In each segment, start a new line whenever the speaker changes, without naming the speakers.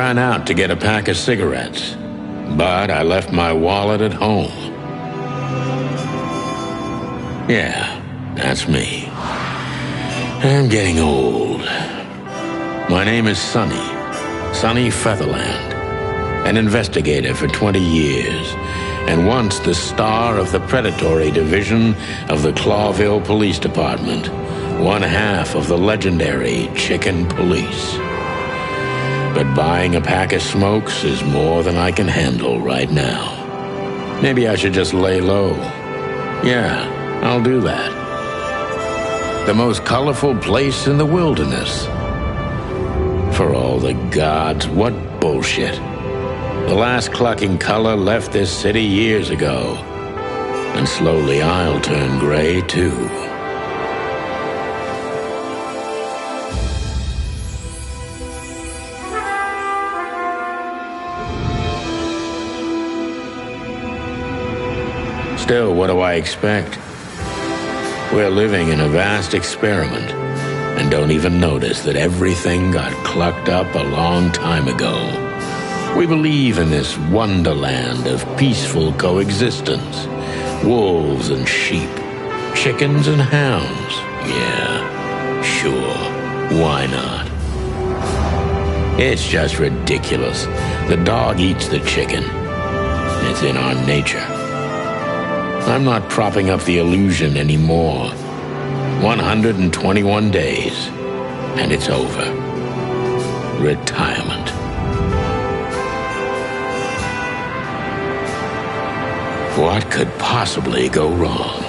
ran out to get a pack of cigarettes, but I left my wallet at home. Yeah, that's me. I'm getting old. My name is Sonny Featherland, an investigator for 20 years, and once the star of the predatory division of the Clawville Police Department, one half of the legendary Chicken Police. But buying a pack of smokes is more than I can handle right now. Maybe I should just lay low. Yeah, I'll do that. The most colorful place in the wilderness. For all the gods, what bullshit. The last clucking color left this city years ago. And slowly I'll turn gray too. Still, what do I expect? We're living in a vast experiment, and don't even notice that everything got clucked up a long time ago. We believe in this wonderland of peaceful coexistence. Wolves and sheep, chickens and hounds. Yeah, sure, why not? It's just ridiculous. The dog eats the chicken. It's in our nature. I'm not propping up the illusion anymore. 121 days, and it's over. Retirement. What could possibly go wrong?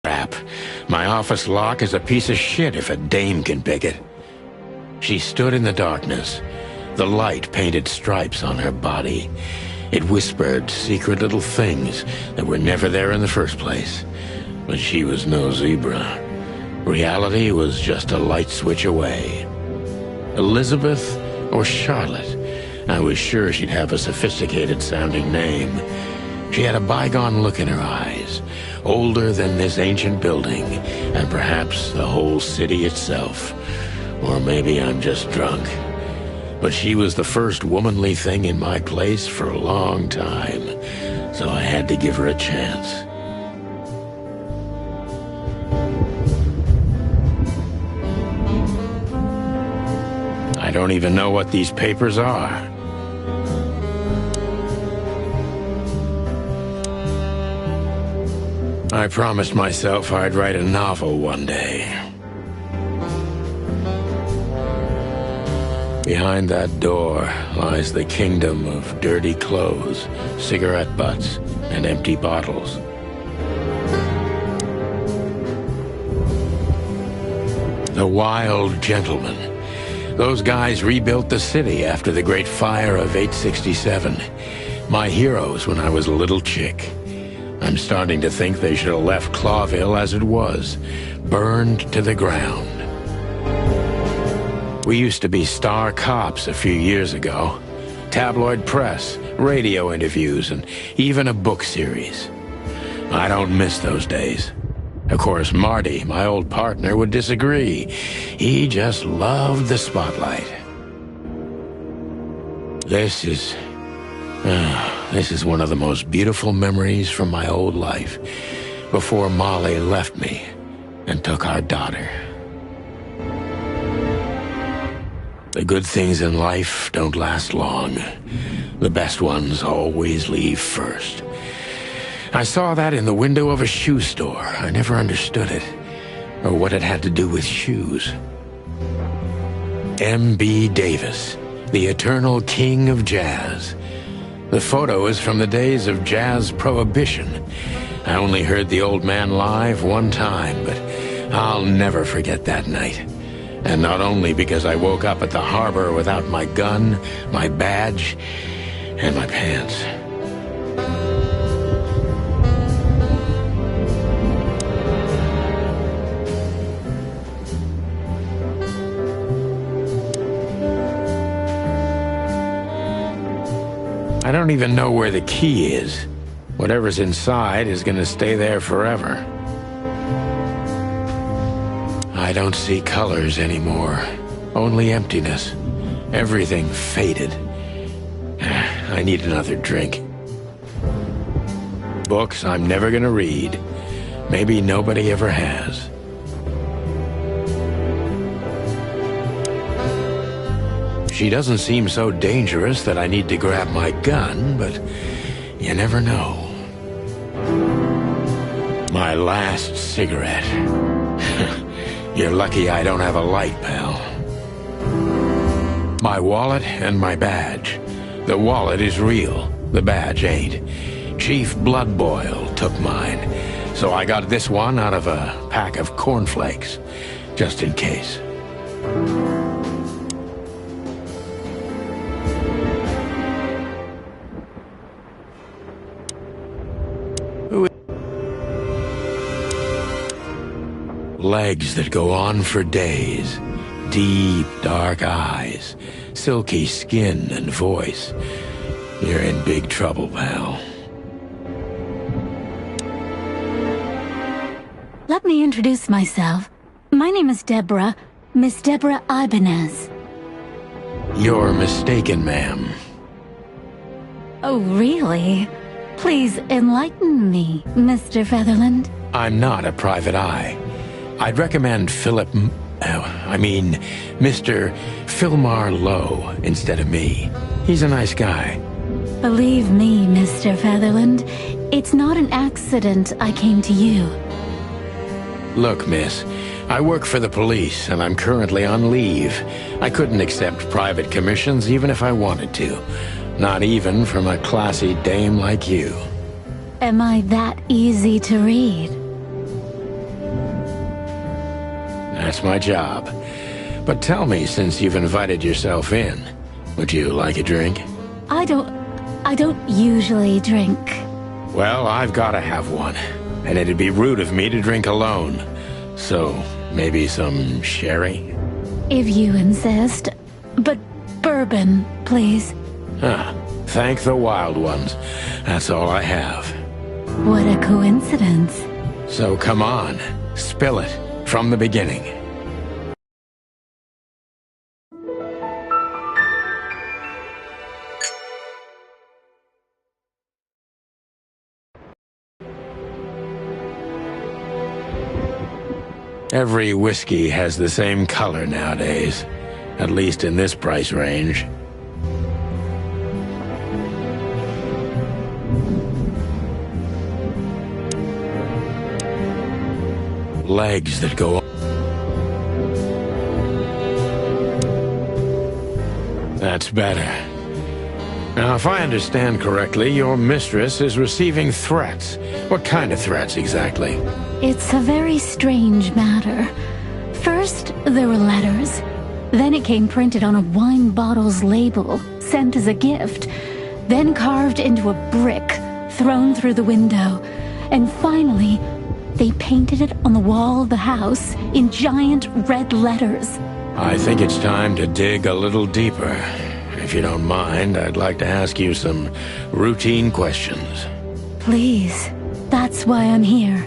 Crap. My office lock is a piece of shit if a dame can pick it. She stood in the darkness. The light painted stripes on her body. It whispered secret little things that were never there in the first place. But she was no zebra. Reality was just a light switch away. Elizabeth or Charlotte? I was sure she'd have a sophisticated-sounding name. She had a bygone look in her eyes, older than this ancient building, and perhaps the whole city itself. Or maybe I'm just drunk. But she was the first womanly thing in my place for a long time, so I had to give her a chance. I don't even know what these papers are. I promised myself I'd write a novel one day. Behind that door lies the kingdom of dirty clothes, cigarette butts, and empty bottles. The Wild Gentlemen. Those guys rebuilt the city after the Great Fire of 867. My heroes when I was a little chick. I'm starting to think they should have left Clawville as it was, burned to the ground. We used to be star cops a few years ago. Tabloid press, radio interviews, and even a book series. I don't miss those days. Of course, Marty, my old partner, would disagree. He just loved the spotlight. This is one of the most beautiful memories from my old life, before Molly left me and took our daughter. The good things in life don't last long. The best ones always leave first. I saw that in the window of a shoe store. I never understood it, or what it had to do with shoes. M.B. Davis, the eternal king of jazz. The photo is from the days of jazz prohibition. I only heard the old man live one time, but I'll never forget that night. And not only because I woke up at the harbor without my gun, my badge, and my pants. I don't even know where the key is. Whatever's inside is gonna stay there forever. I don't see colors anymore. Only emptiness. Everything faded. I need another drink. Books I'm never gonna read. Maybe nobody ever has. She doesn't seem so dangerous that I need to grab my gun, but you never know. My last cigarette. You're lucky I don't have a light, pal. My wallet and my badge. The wallet is real. The badge ain't. Chief Bloodboil took mine, so I got this one out of a pack of cornflakes, just in case. Legs that go on for days. Deep, dark eyes. Silky skin and voice. You're in big trouble, pal.
Let me introduce myself. My name is Deborah. Miss Deborah Ibanez.
You're mistaken, ma'am.
Oh, really? Please enlighten me, Mr. Featherland.
I'm not a private eye. I'd recommend Mr. Philmar Lowe instead of me. He's a nice guy.
Believe me, Mr. Featherland, it's not an accident I came to you.
Look, miss, I work for the police, and I'm currently on leave. I couldn't accept private commissions even if I wanted to. Not even from a classy dame like you.
Am I that easy to read?
That's my job. But tell me, since you've invited yourself in, would you like a drink?
I don't usually drink.
Well, I've gotta have one. And it'd be rude of me to drink alone. So, maybe some sherry?
If you insist. But bourbon, please.
Thank the wild ones. That's all I have.
What a coincidence.
So come on, spill it from the beginning. Every whiskey has the same color nowadays, at least in this price range. Legs that go on. That's better. Now, if I understand correctly, your mistress is receiving threats. What kind of threats exactly?
It's a very strange matter. First, there were letters. Then it came printed on a wine bottle's label, sent as a gift. Then carved into a brick, thrown through the window. And finally, they painted it on the wall of the house in giant red letters.
I think it's time to dig a little deeper. If you don't mind, I'd like to ask you some routine questions.
Please, that's why I'm here.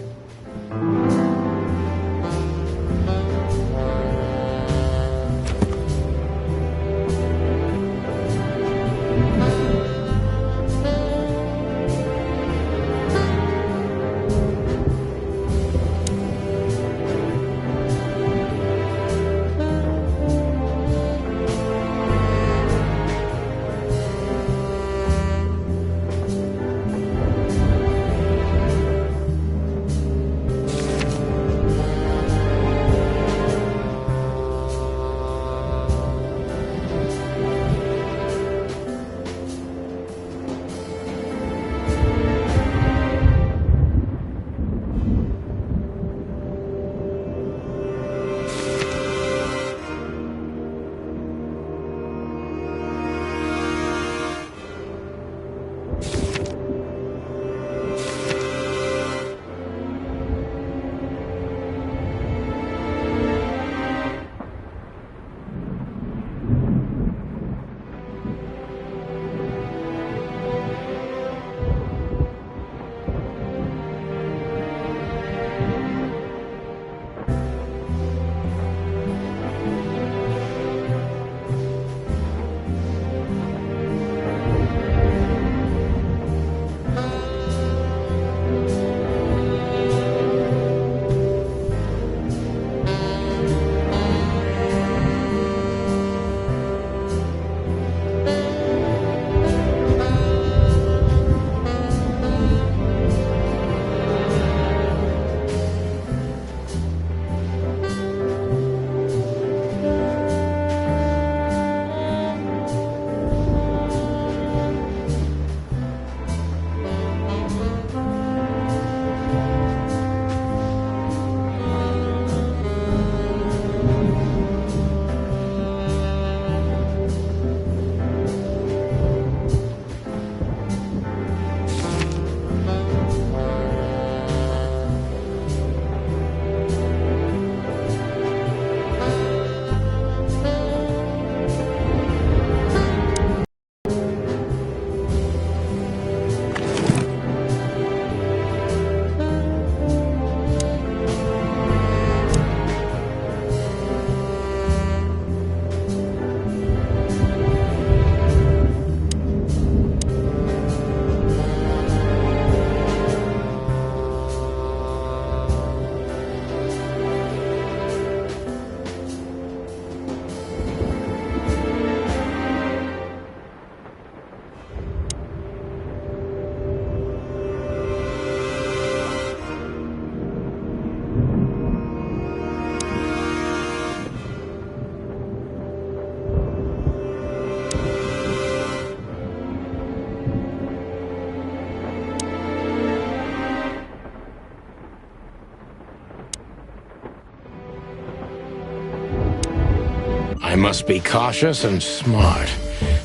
must be cautious and smart.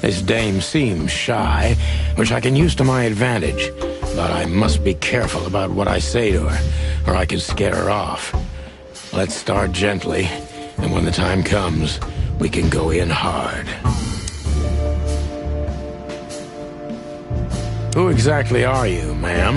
This dame seems shy, which I can use to my advantage. But I must be careful about what I say to her, or I could scare her off. Let's start gently, and when the time comes, we can go in hard. Who exactly are you, ma'am?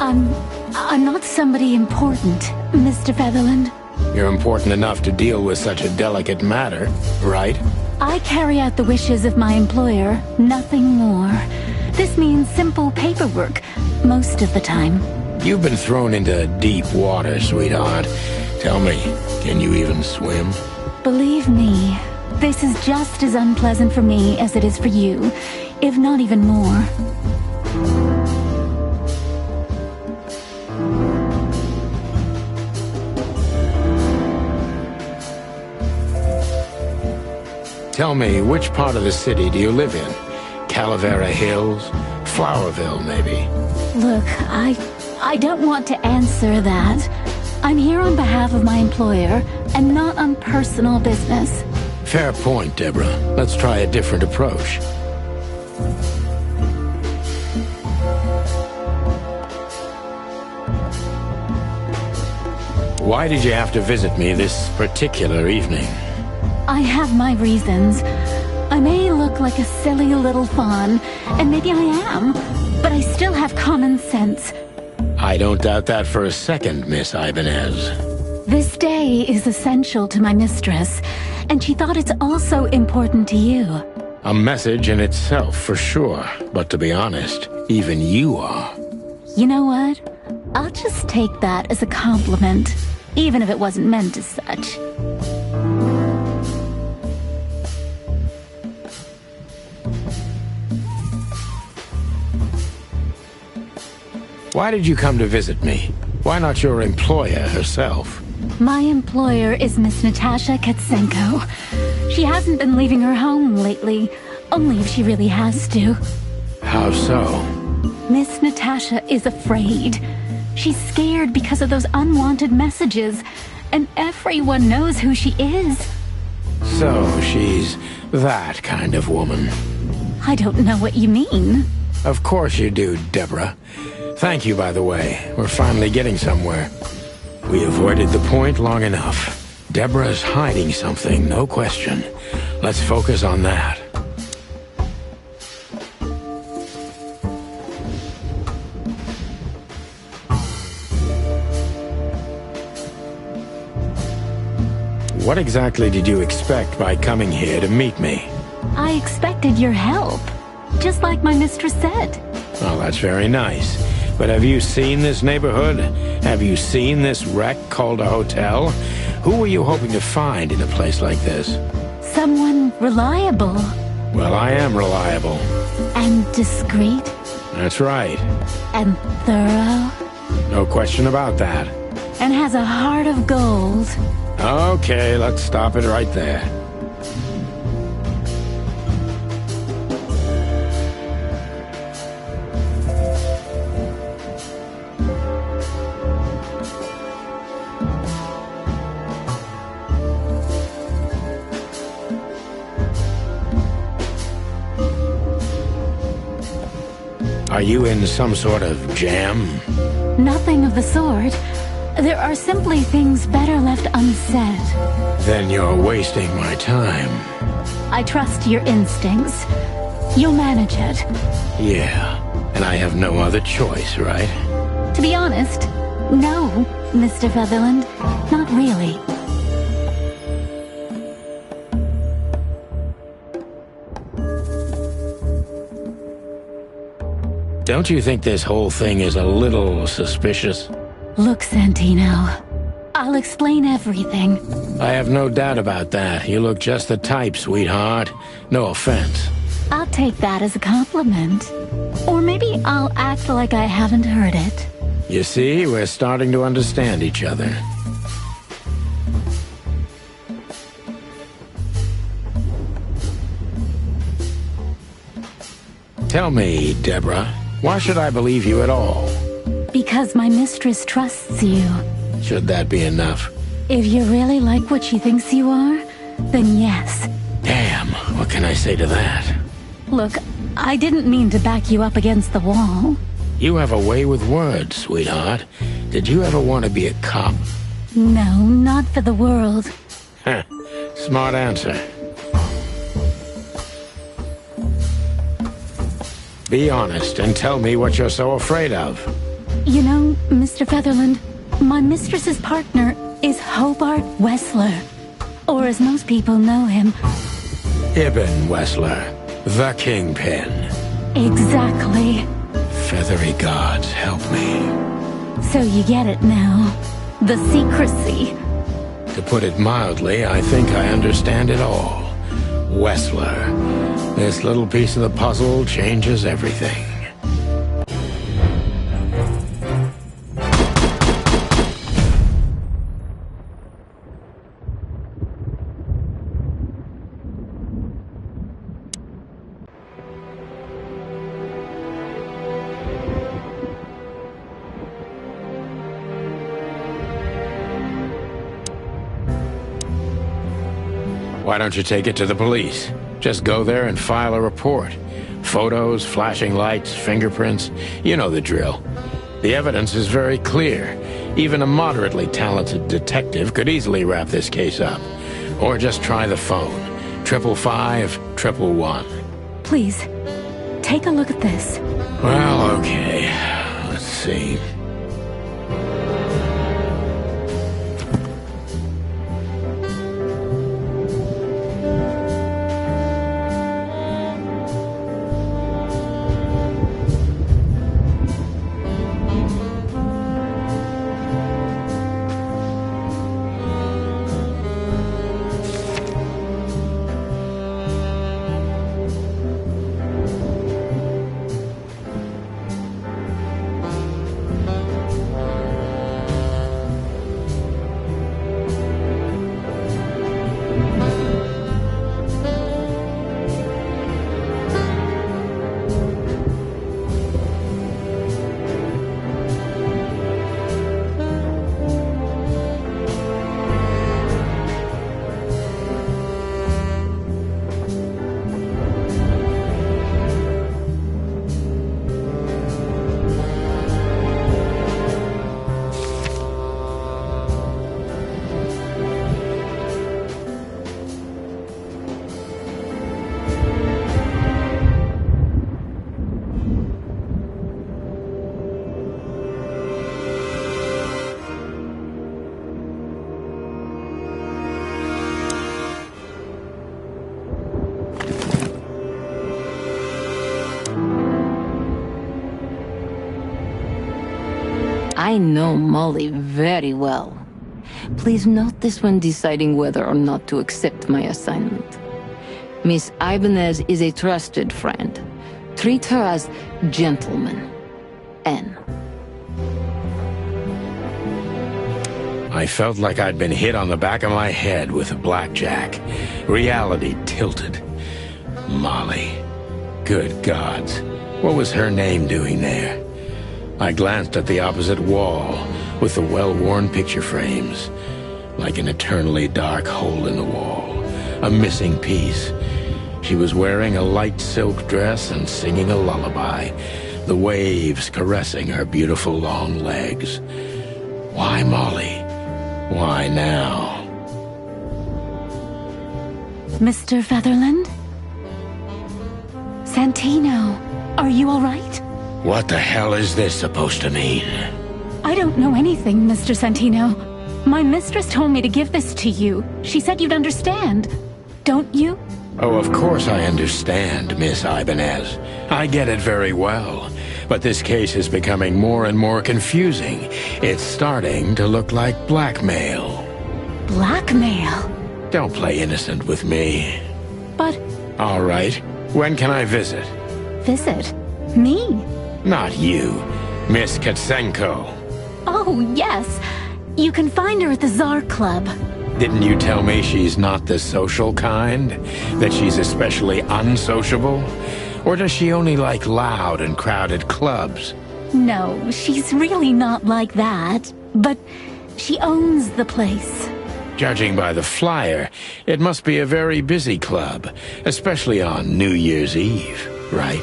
I'm not somebody important, Mr. Featherland.
You're important enough to deal with such a delicate matter, right?
I carry out the wishes of my employer, nothing more. This means simple paperwork, most of the time.
You've been thrown into deep water, sweetheart. Tell me, can you even swim?
Believe me, this is just as unpleasant for me as it is for you, if not even more.
Tell me, which part of the city do you live in? Calavera Hills? Flowerville, maybe?
Look, I don't want to answer that. I'm here on behalf of my employer, and not on personal business.
Fair point, Deborah. Let's try a different approach. Why did you have to visit me this particular evening?
I have my reasons. I may look like a silly little fawn, and maybe I am, but I still have common sense.
I don't doubt that for a second, Miss Ibanez.
This day is essential to my mistress, and she thought it's also important to you.
A message in itself, for sure. But to be honest, even you are.
You know what? I'll just take that as a compliment, even if it wasn't meant as such.
Why did you come to visit me? Why not your employer herself?
My employer is Miss Natasha Katsenko. She hasn't been leaving her home lately, only if she really has to.
How so?
Miss Natasha is afraid. She's scared because of those unwanted messages, and everyone knows who she is.
So she's that kind of woman.
I don't know what you mean.
Of course you do, Deborah. Thank you, by the way. We're finally getting somewhere. We avoided the point long enough. Deborah's hiding something, no question. Let's focus on that. What exactly did you expect by coming here to meet me?
I expected your help, just like my mistress said.
Well, that's very nice. But have you seen this neighborhood? Have you seen this wreck called a hotel? Who were you hoping to find in a place like this?
Someone reliable.
Well, I am reliable.
And discreet.
That's right.
And thorough.
No question about that.
And has a heart of gold.
Okay, let's stop it right there. Are you in some sort of jam?
Nothing of the sort. There are simply things better left unsaid.
Then you're wasting my time.
I trust your instincts. You'll manage it.
Yeah, and I have no other choice, right?
To be honest, no, Mr. Featherland. Not really.
Don't you think this whole thing is a little suspicious?
Look, Santino, I'll explain everything.
I have no doubt about that. You look just the type, sweetheart. No offense.
I'll take that as a compliment. Or maybe I'll act like I haven't heard it.
You see, we're starting to understand each other. Tell me, Deborah, why should I believe you at all?
Because my mistress trusts you.
Should that be enough?
If you really like what she thinks you are, then yes,
Damn, what can I say to that?
Look, I didn't mean to back you up against the wall.
You have a way with words, sweetheart. Did you ever want to be a cop?
No, not for the world.
Heh, smart answer. Be honest and tell me what you're so afraid of.
You know, Mr. Featherland, my mistress's partner is Hobart Wessler. Or as most people know him...
Ibn Wessler, the Kingpin.
Exactly.
Feathery gods, help me.
So you get it now. The secrecy.
To put it mildly, I think I understand it all. Wessler. This little piece of the puzzle changes everything. Why don't you take it to the police? Just go there and file a report. Photos, flashing lights, fingerprints, you know the drill. The evidence is very clear. Even a moderately talented detective could easily wrap this case up. Or just try the phone. 555-111.
Please, take a look at this.
Well, okay. Let's see.
I know Molly very well. Please note this when deciding whether or not to accept my assignment. Miss Ibanez is a trusted friend. Treat her as gentleman. N.
I felt like I'd been hit on the back of my head with a blackjack. Reality tilted. Molly. Good gods. What was her name doing there? I glanced at the opposite wall, with the well-worn picture frames. Like an eternally dark hole in the wall. A missing piece. She was wearing a light silk dress and singing a lullaby. The waves caressing her beautiful long legs. Why Molly? Why now?
Mr. Featherland? Santino, are you all right?
What the hell is this supposed to mean?
I don't know anything, Mr. Santino. My mistress told me to give this to you. She said you'd understand. Don't you?
Oh, of course I understand, Miss Ibanez. I get it very well. But this case is becoming more and more confusing. It's starting to look like blackmail.
Blackmail?
Don't play innocent with me.
But...
All right. When can I visit?
Visit? Me?
Not you. Miss Katsenko.
Oh, yes. You can find her at the Tsar Club.
Didn't you tell me she's not the social kind? That she's especially unsociable? Or does she only like loud and crowded clubs?
No, she's really not like that. But she owns the place.
Judging by the flyer, it must be a very busy club, especially on New Year's Eve, right?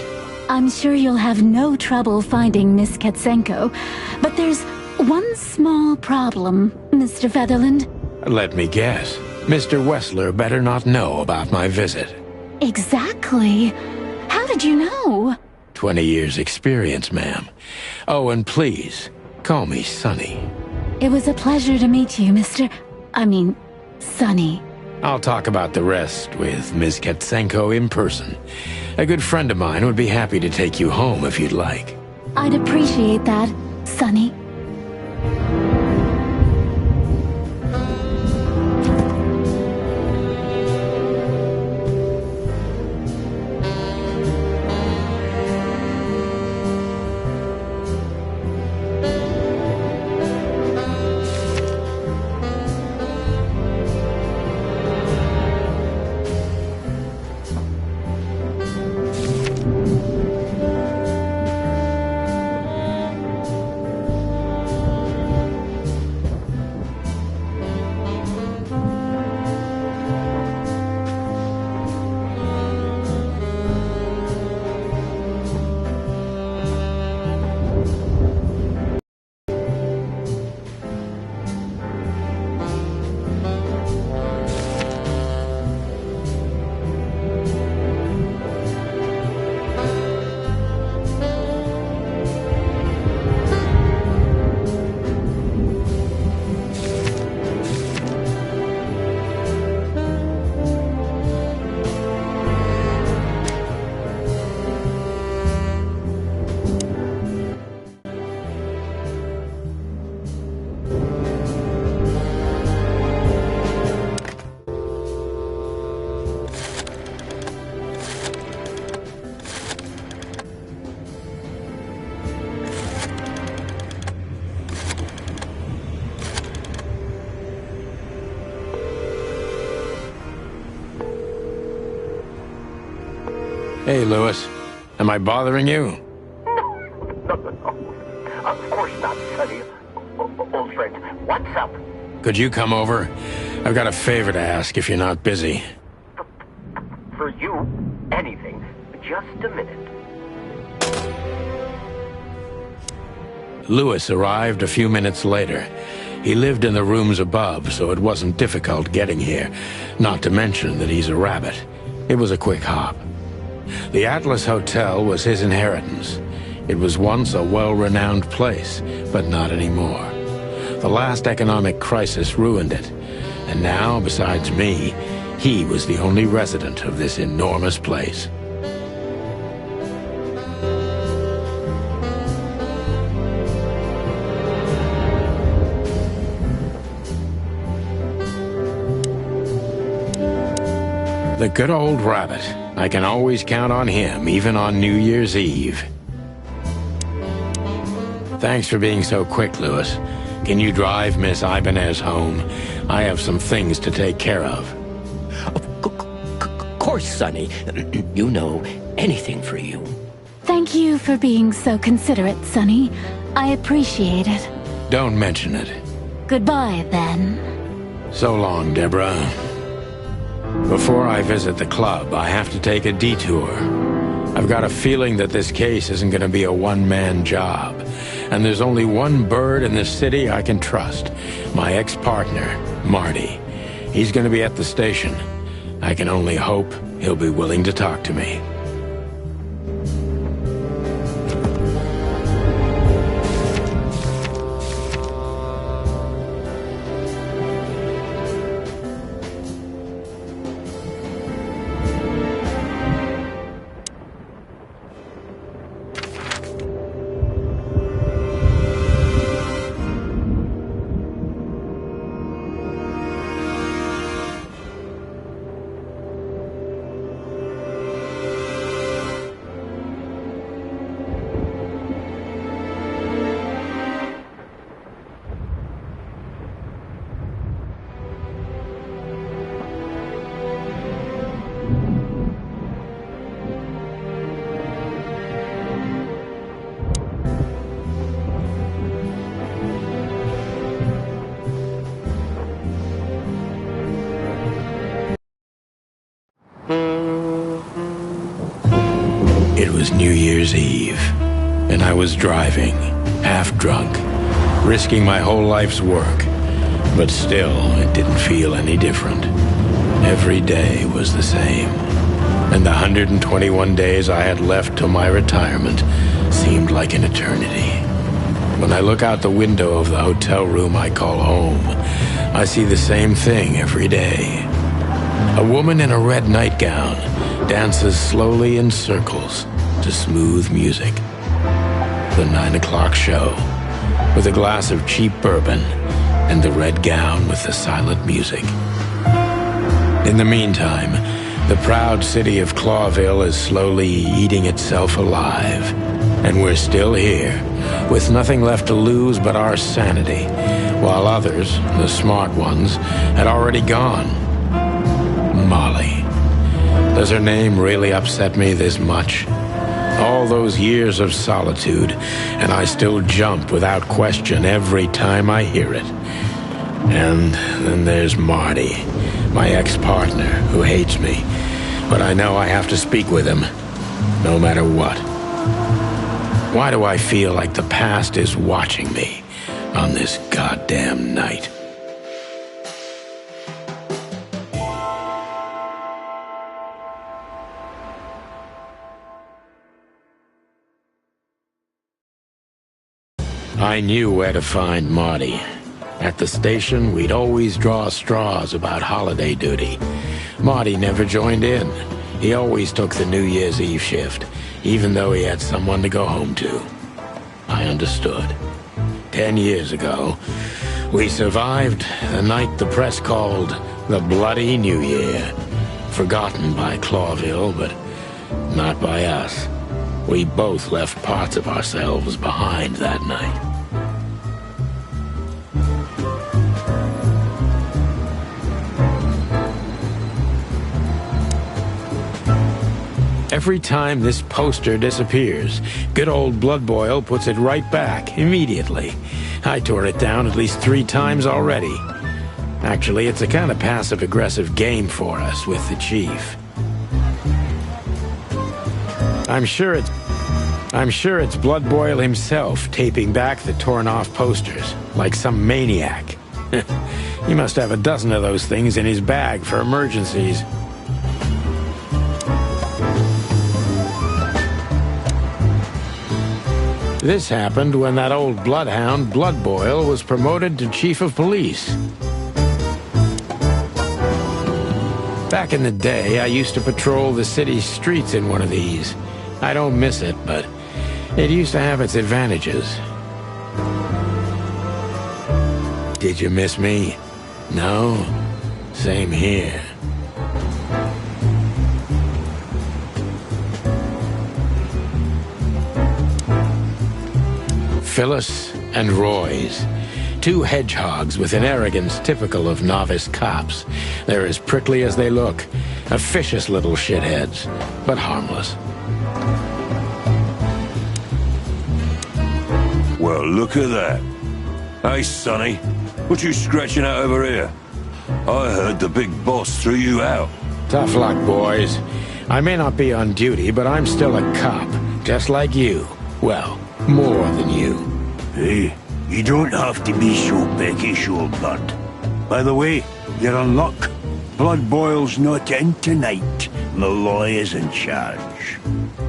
I'm sure you'll have no trouble finding Miss Katsenko, but there's one small problem, Mr. Featherland.
Let me guess. Mr. Wessler better not know about my visit.
Exactly. How did you know?
20 years experience, ma'am. Oh, and please, call me Sonny.
It was a pleasure to meet you, Sonny.
I'll talk about the rest with Ms. Katsenko in person. A good friend of mine would be happy to take you home if you'd like.
I'd appreciate that, Sonny.
Hey, Louis. Am I bothering you?
No. Of course not, Sonny. Old friend, what's up?
Could you come over? I've got a favor to ask if you're not busy.
For you, anything. Just a minute.
Louis arrived a few minutes later. He lived in the rooms above, so it wasn't difficult getting here. Not to mention that he's a rabbit. It was a quick hop. The Atlas Hotel was his inheritance. It was once a well-renowned place, but not anymore. The last economic crisis ruined it. And now, besides me, he was the only resident of this enormous place. The good old rabbit. I can always count on him, even on New Year's Eve. Thanks for being so quick, Louis. Can you drive Miss Ibanez home? I have some things to take care of.
Of course, Sonny. You know, anything for you.
Thank you for being so considerate, Sonny. I appreciate it.
Don't mention it.
Goodbye, then.
So long, Deborah. Before I visit the club, I have to take a detour. I've got a feeling that this case isn't going to be a one-man job. And there's only one bird in this city I can trust. My ex-partner, Marty. He's going to be at the station. I can only hope he'll be willing to talk to me. New Year's Eve, and I was driving, half drunk, risking my whole life's work. But still, it didn't feel any different. Every day was the same, and the 121 days I had left till my retirement seemed like an eternity. When I look out the window of the hotel room I call home, I see the same thing every day. A woman in a red nightgown dances slowly in circles to smooth music. The 9 o'clock show, with a glass of cheap bourbon and the red gown with the silent music. In the meantime, the proud city of Clawville is slowly eating itself alive. And we're still here, with nothing left to lose but our sanity, while others, the smart ones, had already gone. Molly. Does her name really upset me this much? All those years of solitude, and I still jump without question every time I hear it. And then there's Marty, my ex-partner, who hates me, but I know I have to speak with him, no matter what. Why do I feel like the past is watching me on this goddamn night? I knew where to find Marty. At the station, we'd always draw straws about holiday duty. Marty never joined in. He always took the New Year's Eve shift, even though he had someone to go home to. I understood. 10 years ago, we survived the night the press called the Bloody New Year. Forgotten by Clawville, but not by us. We both left parts of ourselves behind that night. Every time this poster disappears, good old Blood Boil puts it right back, immediately. I tore it down at least 3 times already. Actually, it's a kind of passive-aggressive game for us with the Chief. I'm sure it's Blood Boil himself taping back the torn-off posters, like some maniac. He must have a dozen of those things in his bag for emergencies. This happened when that old bloodhound, Blood Boil, was promoted to Chief of Police. Back in the day, I used to patrol the city's streets in one of these. I don't miss it, but it used to have its advantages. Did you miss me? No? Same here. Phyllis and Roy's. 2 hedgehogs with an arrogance typical of novice cops. They're as prickly as they look. Officious little shitheads, but harmless.
Well, look at that. Hey, Sonny, what you scratching out over here? I heard the big boss threw you out.
Tough luck, boys. I may not be on duty, but I'm still a cop, just like you. Well, more than you.
Hey, you don't have to be so peckish, old bud. By the way, you're on luck. Blood Boil's not in tonight. Malloy is in charge.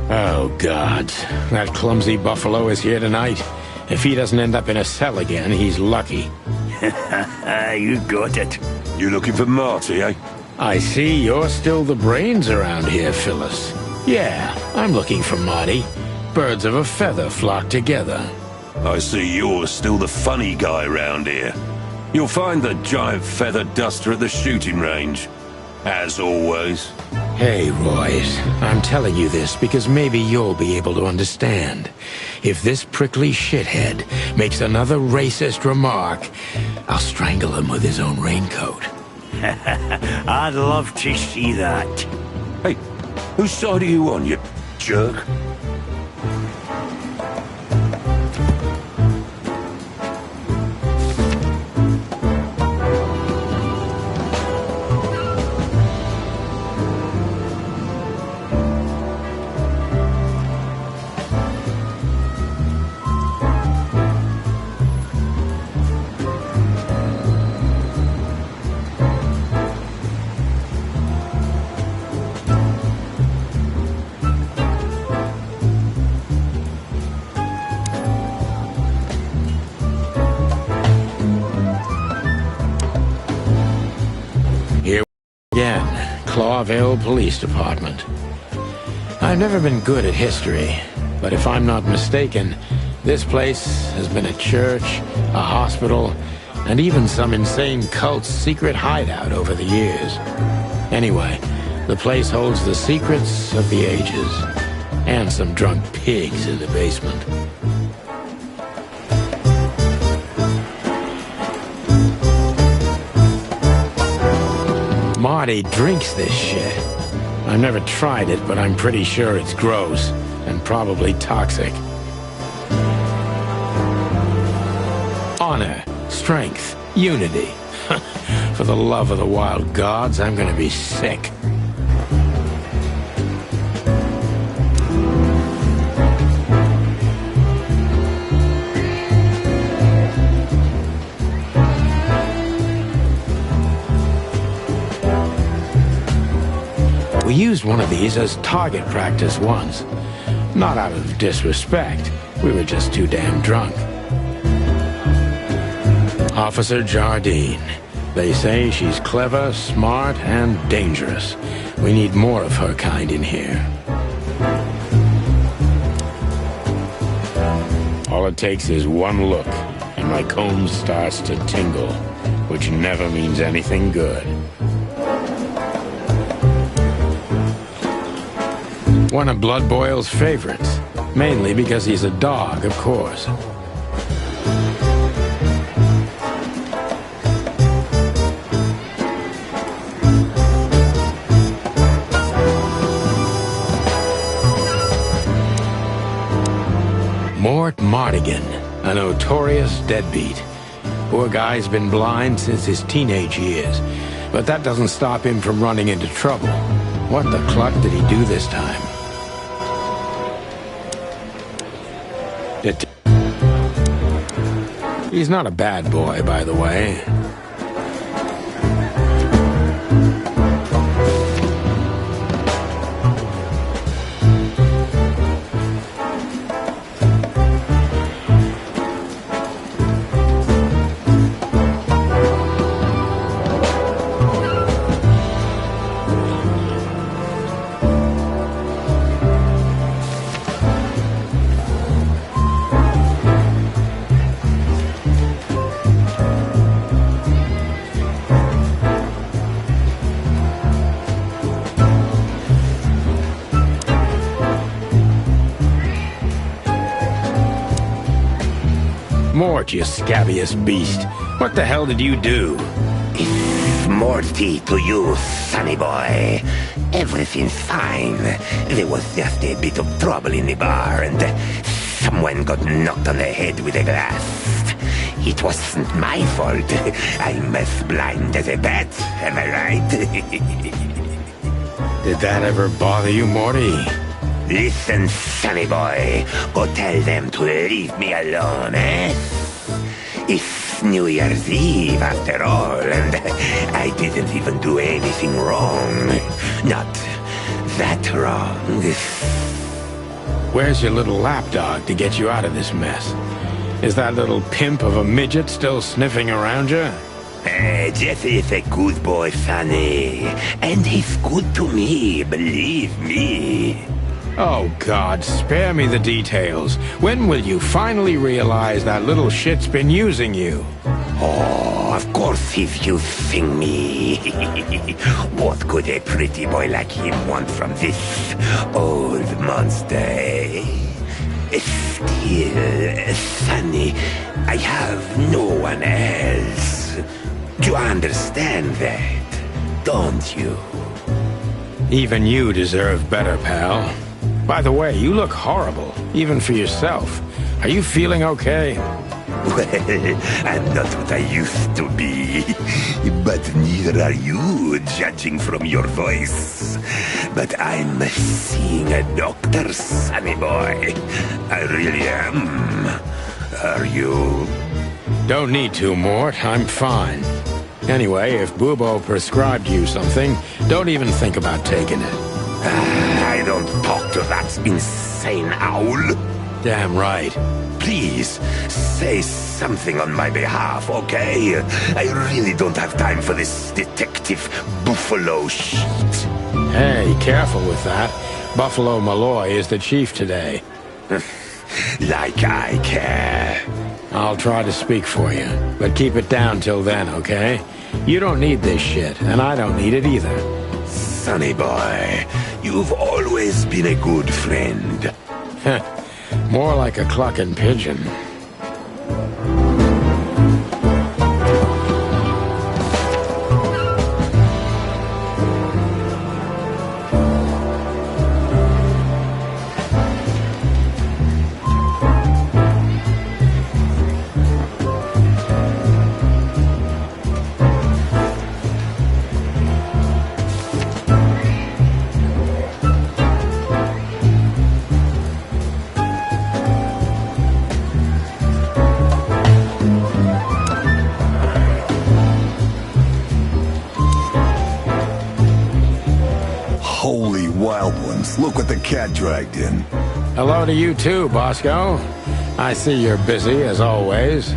Oh, God. That clumsy buffalo is here tonight. If he doesn't end up in a cell again, he's lucky.
You got it.
You looking for Marty, eh?
I see you're still the brains around here, Phyllis. Yeah, I'm looking for Marty. Birds of a feather flock together.
I see you're still the funny guy round here. You'll find the giant feather duster at the shooting range. As always.
Hey, Royce, I'm telling you this because maybe you'll be able to understand. If this prickly shithead makes another racist remark, I'll strangle him with his own raincoat.
I'd love to see that.
Hey, whose side are you on, you jerk?
Again, Clawville Police Department. I've never been good at history, but if I'm not mistaken, this place has been a church, a hospital, and even some insane cult's secret hideout over the years. Anyway, the place holds the secrets of the ages, and some drunk pigs in the basement. Marty drinks this shit. I've never tried it, but I'm pretty sure it's gross, and probably toxic. Honor, strength, unity. For the love of the wild gods, I'm gonna be sick. We used one of these as target practice once. Not out of disrespect. We were just too damn drunk. Officer Jardine. They say she's clever, smart, and dangerous. We need more of her kind in here. All it takes is one look, and my comb starts to tingle, which never means anything good. One of Blood Boyle's favorites, mainly because he's a dog, of course. Mort Mardigan, a notorious deadbeat. Poor guy's been blind since his teenage years, but that doesn't stop him from running into trouble. What the cluck did he do this time? He's not a bad boy, by the way. Mort, you scabious beast. What the hell did you do?
It's Morty to you, sonny boy. Everything's fine. There was just a bit of trouble in the bar, and someone got knocked on the head with a glass. It wasn't my fault. I'm as blind as a bat, am I right?
Did that ever bother you, Morty?
Listen, sonny boy. Go tell them to leave me alone, eh? It's New Year's Eve, after all, and I didn't even do anything wrong. Not that wrong.
Where's your little lapdog to get you out of this mess? Is that little pimp of a midget still sniffing around you?
Jesse is a good boy, sonny. And he's good to me, believe me.
Oh, God, spare me the details. When will you finally realize that little shit's been using you?
Oh, of course he's using me. What could a pretty boy like him want from this old monster, eh? Still, Sonny, I have no one else. You understand that, don't you?
Even you deserve better, pal. By the way, you look horrible, even for yourself. Are you feeling okay?
Well, I'm not what I used to be. But neither are you, judging from your voice. But I'm seeing a doctor, sonny boy. I really am. Are you?
Don't need to, Mort. I'm fine. Anyway, if Bubo prescribed you something, don't even think about taking it.
I don't talk to that insane owl.
goddamn right.
Please, say something on my behalf, okay? I really don't have time for this detective buffalo shit.
Hey, careful with that. Buffalo Malloy is the chief today.
Like I care.
I'll try to speak for you, but keep it down till then, okay? You don't need this shit, and I don't need it either.
Sonny boy, you've always been a good friend.
More like a clucking pigeon.
Holy wild ones, look what the cat dragged in.
Hello to you too, Bosco. I see you're busy, as always.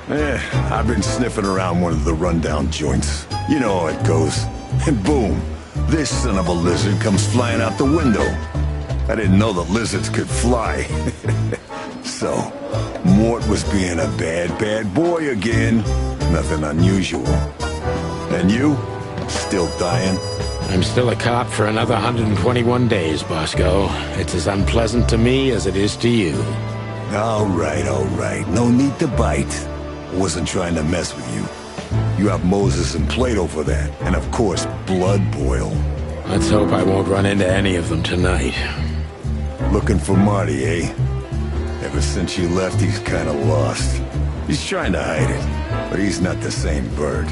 I've been sniffing around one of the rundown joints. You know how it goes. And boom, this son of a lizard comes flying out the window. I didn't know that lizards could fly. So, Mort was being a bad boy again. Nothing unusual. And you? Still dying?
I'm still a cop for another 121 days, Bosco. It's as unpleasant to me as it is to you.
All right. No need to bite. I wasn't trying to mess with you. You have Moses and Plato for that. And of course, Blood Boil.
Let's hope I won't run into any of them tonight.
Looking for Marty, eh? Ever since you left, he's kinda lost. He's trying to hide it, but he's not the same bird.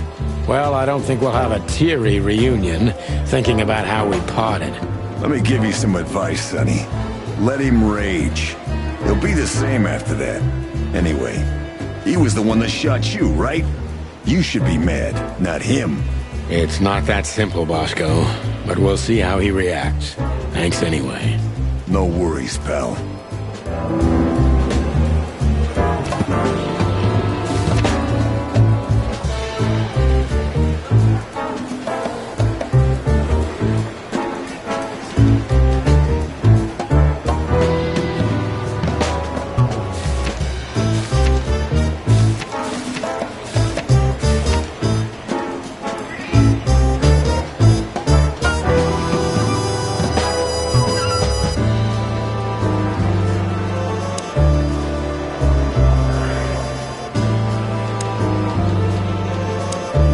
Well, I don't think we'll have a teary reunion, thinking about how we parted.
Let me give you some advice, Sonny. Let him rage. He'll be the same after that. Anyway, he was the one that shot you, right? You should be mad, not him.
It's not that simple, Bosco, but we'll see how he reacts. Thanks anyway.
No worries, pal.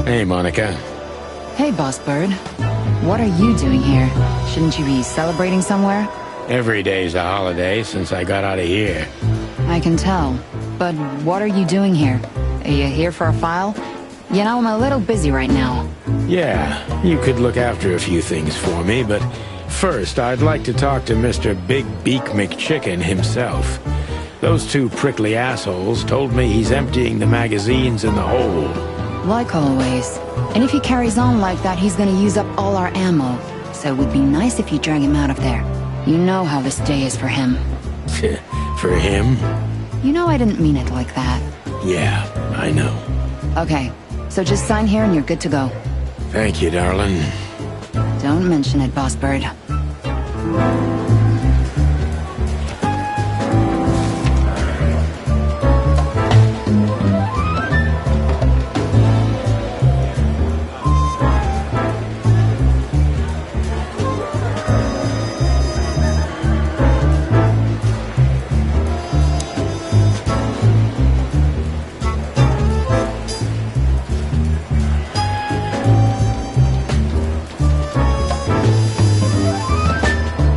Hey, Monica.
Hey, Boss Bird. What are you doing here? Shouldn't you be celebrating somewhere?
Every day's a holiday since I got out of here.
I can tell. But what are you doing here? Are you here for a file? You know, I'm a little busy right now.
Yeah, you could look after a few things for me, but first I'd like to talk to Mr. Big Beak McChicken himself. Those two prickly assholes told me he's emptying the magazines in the hold.
Like always. And if he carries on like that, he's gonna use up all our ammo. So it would be nice if you drag him out of there. You know how this day is for him.
For him?
You know I didn't mean it like that.
Yeah, I know.
Okay, so just sign here and you're good to go.
Thank you, darling.
Don't mention it, Boss Bird.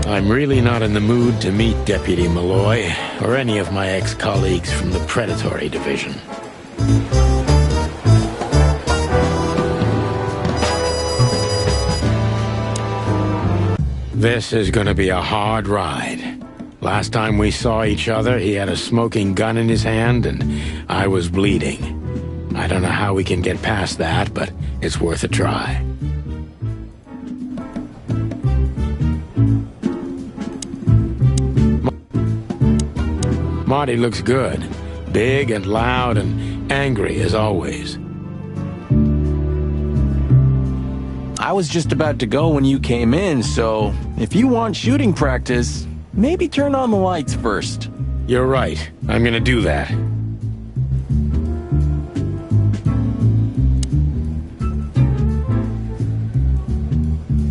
I'm really not in the mood to meet Deputy Malloy, or any of my ex-colleagues from the Predatory Division. This is gonna be a hard ride. Last time we saw each other, he had a smoking gun in his hand, and I was bleeding. I don't know how we can get past that, but it's worth a try. Marty looks good. Big and loud and angry as always.
I was just about to go when you came in, so if you want shooting practice, maybe turn on the lights first.
You're right. I'm gonna do that.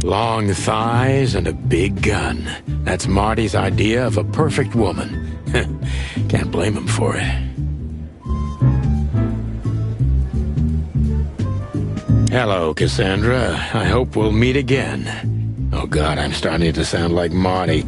Long thighs and a big gun. That's Marty's idea of a perfect woman. Can't blame him for it. Hello, Cassandra. I hope we'll meet again. Oh God, I'm starting to sound like Marty.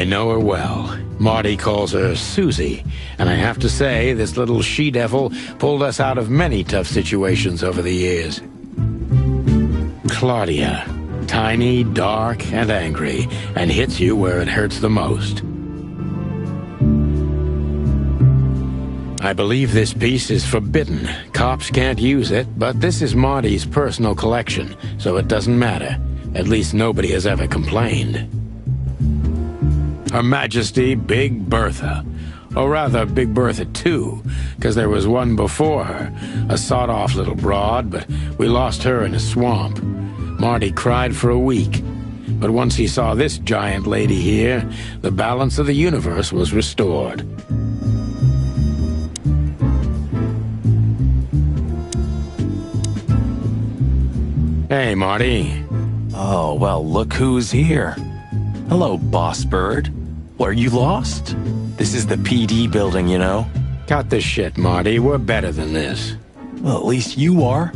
I know her well. Marty calls her Susie, and I have to say, this little she-devil pulled us out of many tough situations over the years. Claudia. Tiny, dark, and angry, and hits you where it hurts the most. I believe this piece is forbidden. Cops can't use it, but this is Marty's personal collection, so it doesn't matter. At least nobody has ever complained. Her Majesty Big Bertha. Or rather, Big Bertha 2, because there was one before her, a sawed-off little broad, but we lost her in a swamp. Marty cried for a week, but once he saw this giant lady here, the balance of the universe was restored. Hey, Marty.
Oh, well, look who's here. Hello, Boss Bird. Were you lost? This is the PD building, you know.
Cut the shit, Marty. We're better than this.
Well, at least you are.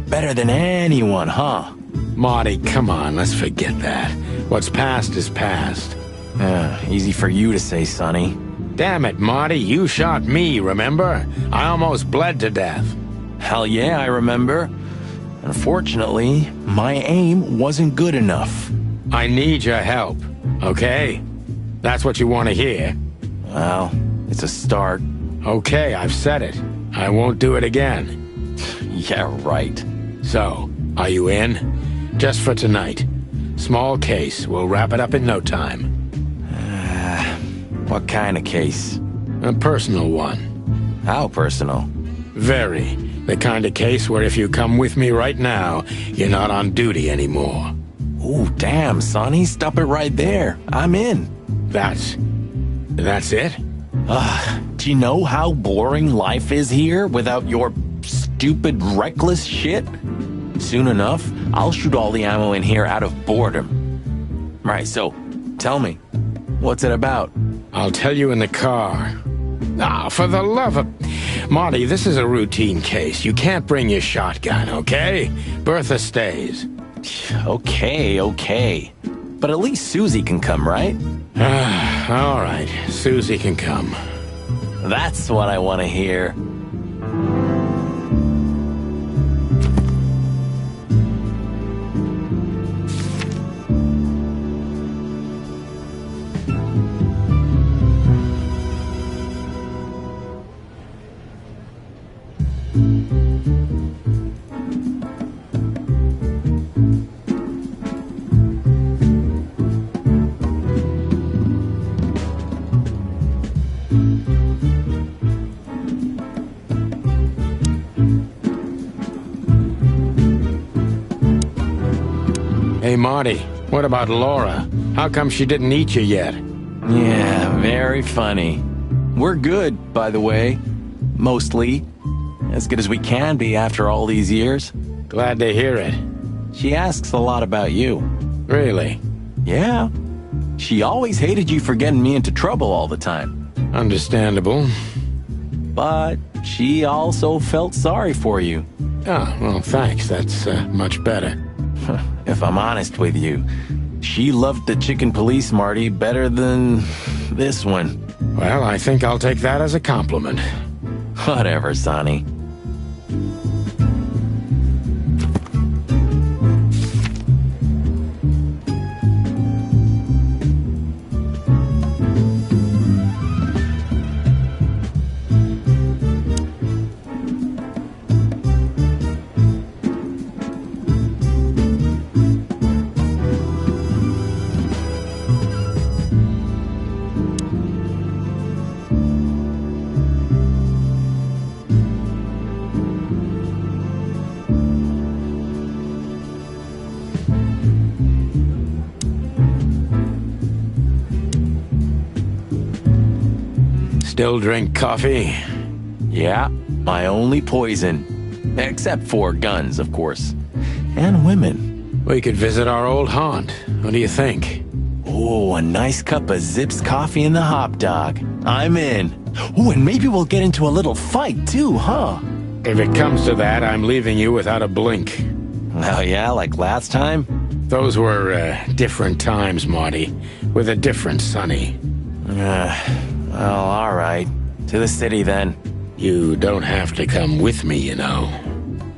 Better than anyone, huh?
Marty, come on, let's forget that. What's past is past.
Easy for you to say, Sonny.
Damn it, Marty, you shot me, remember? I almost bled to death.
Hell yeah, I remember. Unfortunately, my aim wasn't good enough.
I need your help, okay? That's what you want to hear.
Well, it's a start.
Okay, I've said it. I won't do it again.
Yeah, right.
So, are you in? Just for tonight. Small case. We'll wrap it up in no time.
What kind of case?
A personal one.
How personal?
Very. The kind of case where if you come with me right now, you're not on duty anymore.
Ooh, damn, Sonny. Stop it right there. I'm in.
That's it?
Do you know how boring life is here without your stupid, reckless shit? Soon enough, I'll shoot all the ammo in here out of boredom. Right, so, tell me, what's it about?
I'll tell you in the car. For the love of... Marty, this is a routine case. You can't bring your shotgun, okay? Bertha stays.
Okay. But at least Susie can come, right?
All right, Susie can come.
That's what I want to hear.
Hey, Marty, what about Laura? How come she didn't eat you yet?
Yeah, very funny. We're good, by the way. Mostly. As good as we can be after all these years.
Glad to hear it.
She asks a lot about you.
Really?
Yeah. She always hated you for getting me into trouble all the time.
Understandable.
But she also felt sorry for you.
Oh, well, thanks. That's much better.
If I'm honest with you, she loved the chicken police, Marty, better than this one.
Well, I think I'll take that as a compliment.
Whatever, Sonny.
Still drink coffee?
Yeah, my only poison. Except for guns, of course. And women.
We could visit our old haunt. What do you think?
Oh, a nice cup of Zips coffee and the hot dog. I'm in. Oh, and maybe we'll get into a little fight too, huh?
If it comes to that, I'm leaving you without a blink.
Oh yeah, like last time?
Those were different times, Marty, with a different Sonny.
Well, all right. To the city, then.
You don't have to come with me, you know.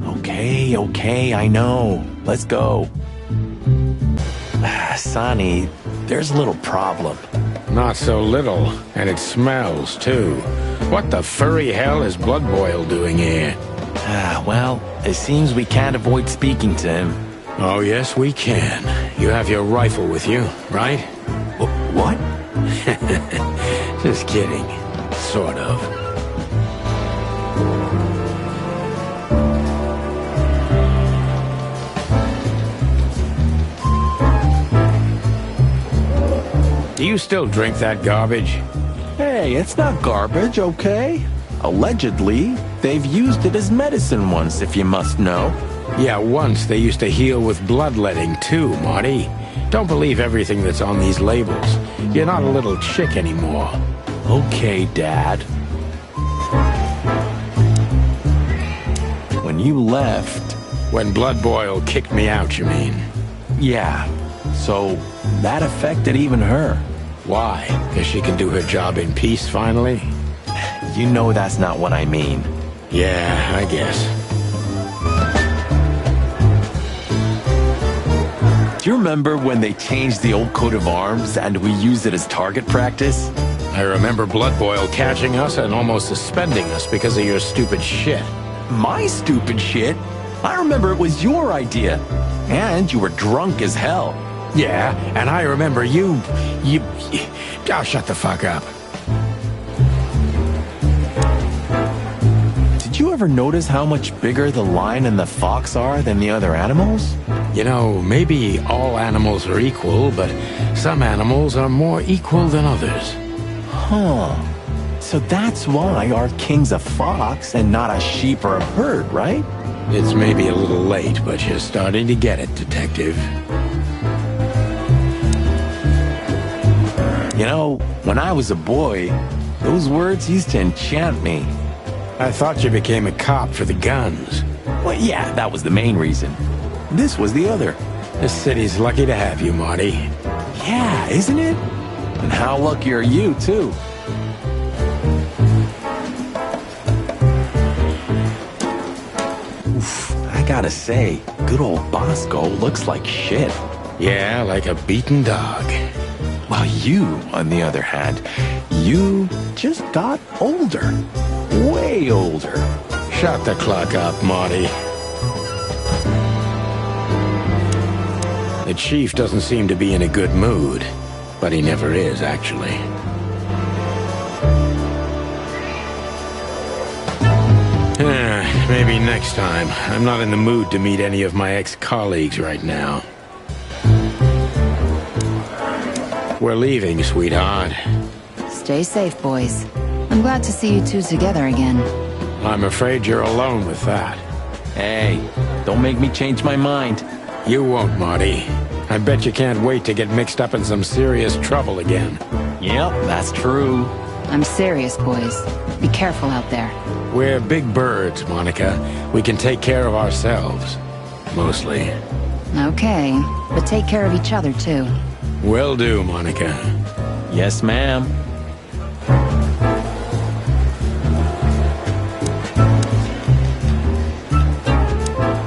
Okay, I know. Let's go. Sonny, there's a little problem.
Not so little, and it smells, too. What the furry hell is Blood Boil doing here?
Well, it seems we can't avoid speaking to him.
Oh, yes, we can. You have your rifle with you, right?
What?
Just kidding. Sort of. Do you still drink that garbage?
Hey, it's not garbage, okay? Allegedly, they've used it as medicine once, if you must know.
Yeah, once they used to heal with bloodletting, too, Marty. Don't believe everything that's on these labels. You're not a little chick anymore.
Okay, Dad. When you left...
When Blood Boil kicked me out, you mean?
Yeah, so that affected even her.
Why? Because she can do her job in peace, finally?
You know that's not what I mean.
Yeah, I guess.
Do you remember when they changed the old coat of arms and we used it as target practice?
I remember Blood Boil catching us and almost suspending us because of your stupid shit.
My stupid shit? I remember it was your idea. And you were drunk as hell.
Yeah, and I remember you... Oh, shut the fuck up.
Did you ever notice how much bigger the lion and the fox are than the other animals?
You know, maybe all animals are equal, but some animals are more equal than others.
Huh. So that's why our king's a fox and not a sheep or a bird, right?
It's maybe a little late, but you're starting to get it, Detective.
You know, when I was a boy, those words used to enchant me.
I thought you became a cop for the guns.
Well, yeah, that was the main reason. This was the other.
This city's lucky to have you, Marty.
Yeah, isn't it? And how lucky are you, too? Oof, I gotta say, good old Bosco looks like shit.
Yeah, like a beaten dog.
While you, on the other hand, you just got older. Way older.
Shut the clock up, Marty. The chief doesn't seem to be in a good mood, but he never is, actually. Maybe next time. I'm not in the mood to meet any of my ex-colleagues right now. We're leaving, sweetheart.
Stay safe, boys. I'm glad to see you two together again.
I'm afraid you're alone with that.
Hey, don't make me change my mind.
You won't, Marty. I bet you can't wait to get mixed up in some serious trouble again.
Yep, that's true.
I'm serious, boys. Be careful out there.
We're big birds, Monica. We can take care of ourselves. Mostly.
Okay, but take care of each other, too.
Will do, Monica.
Yes, ma'am.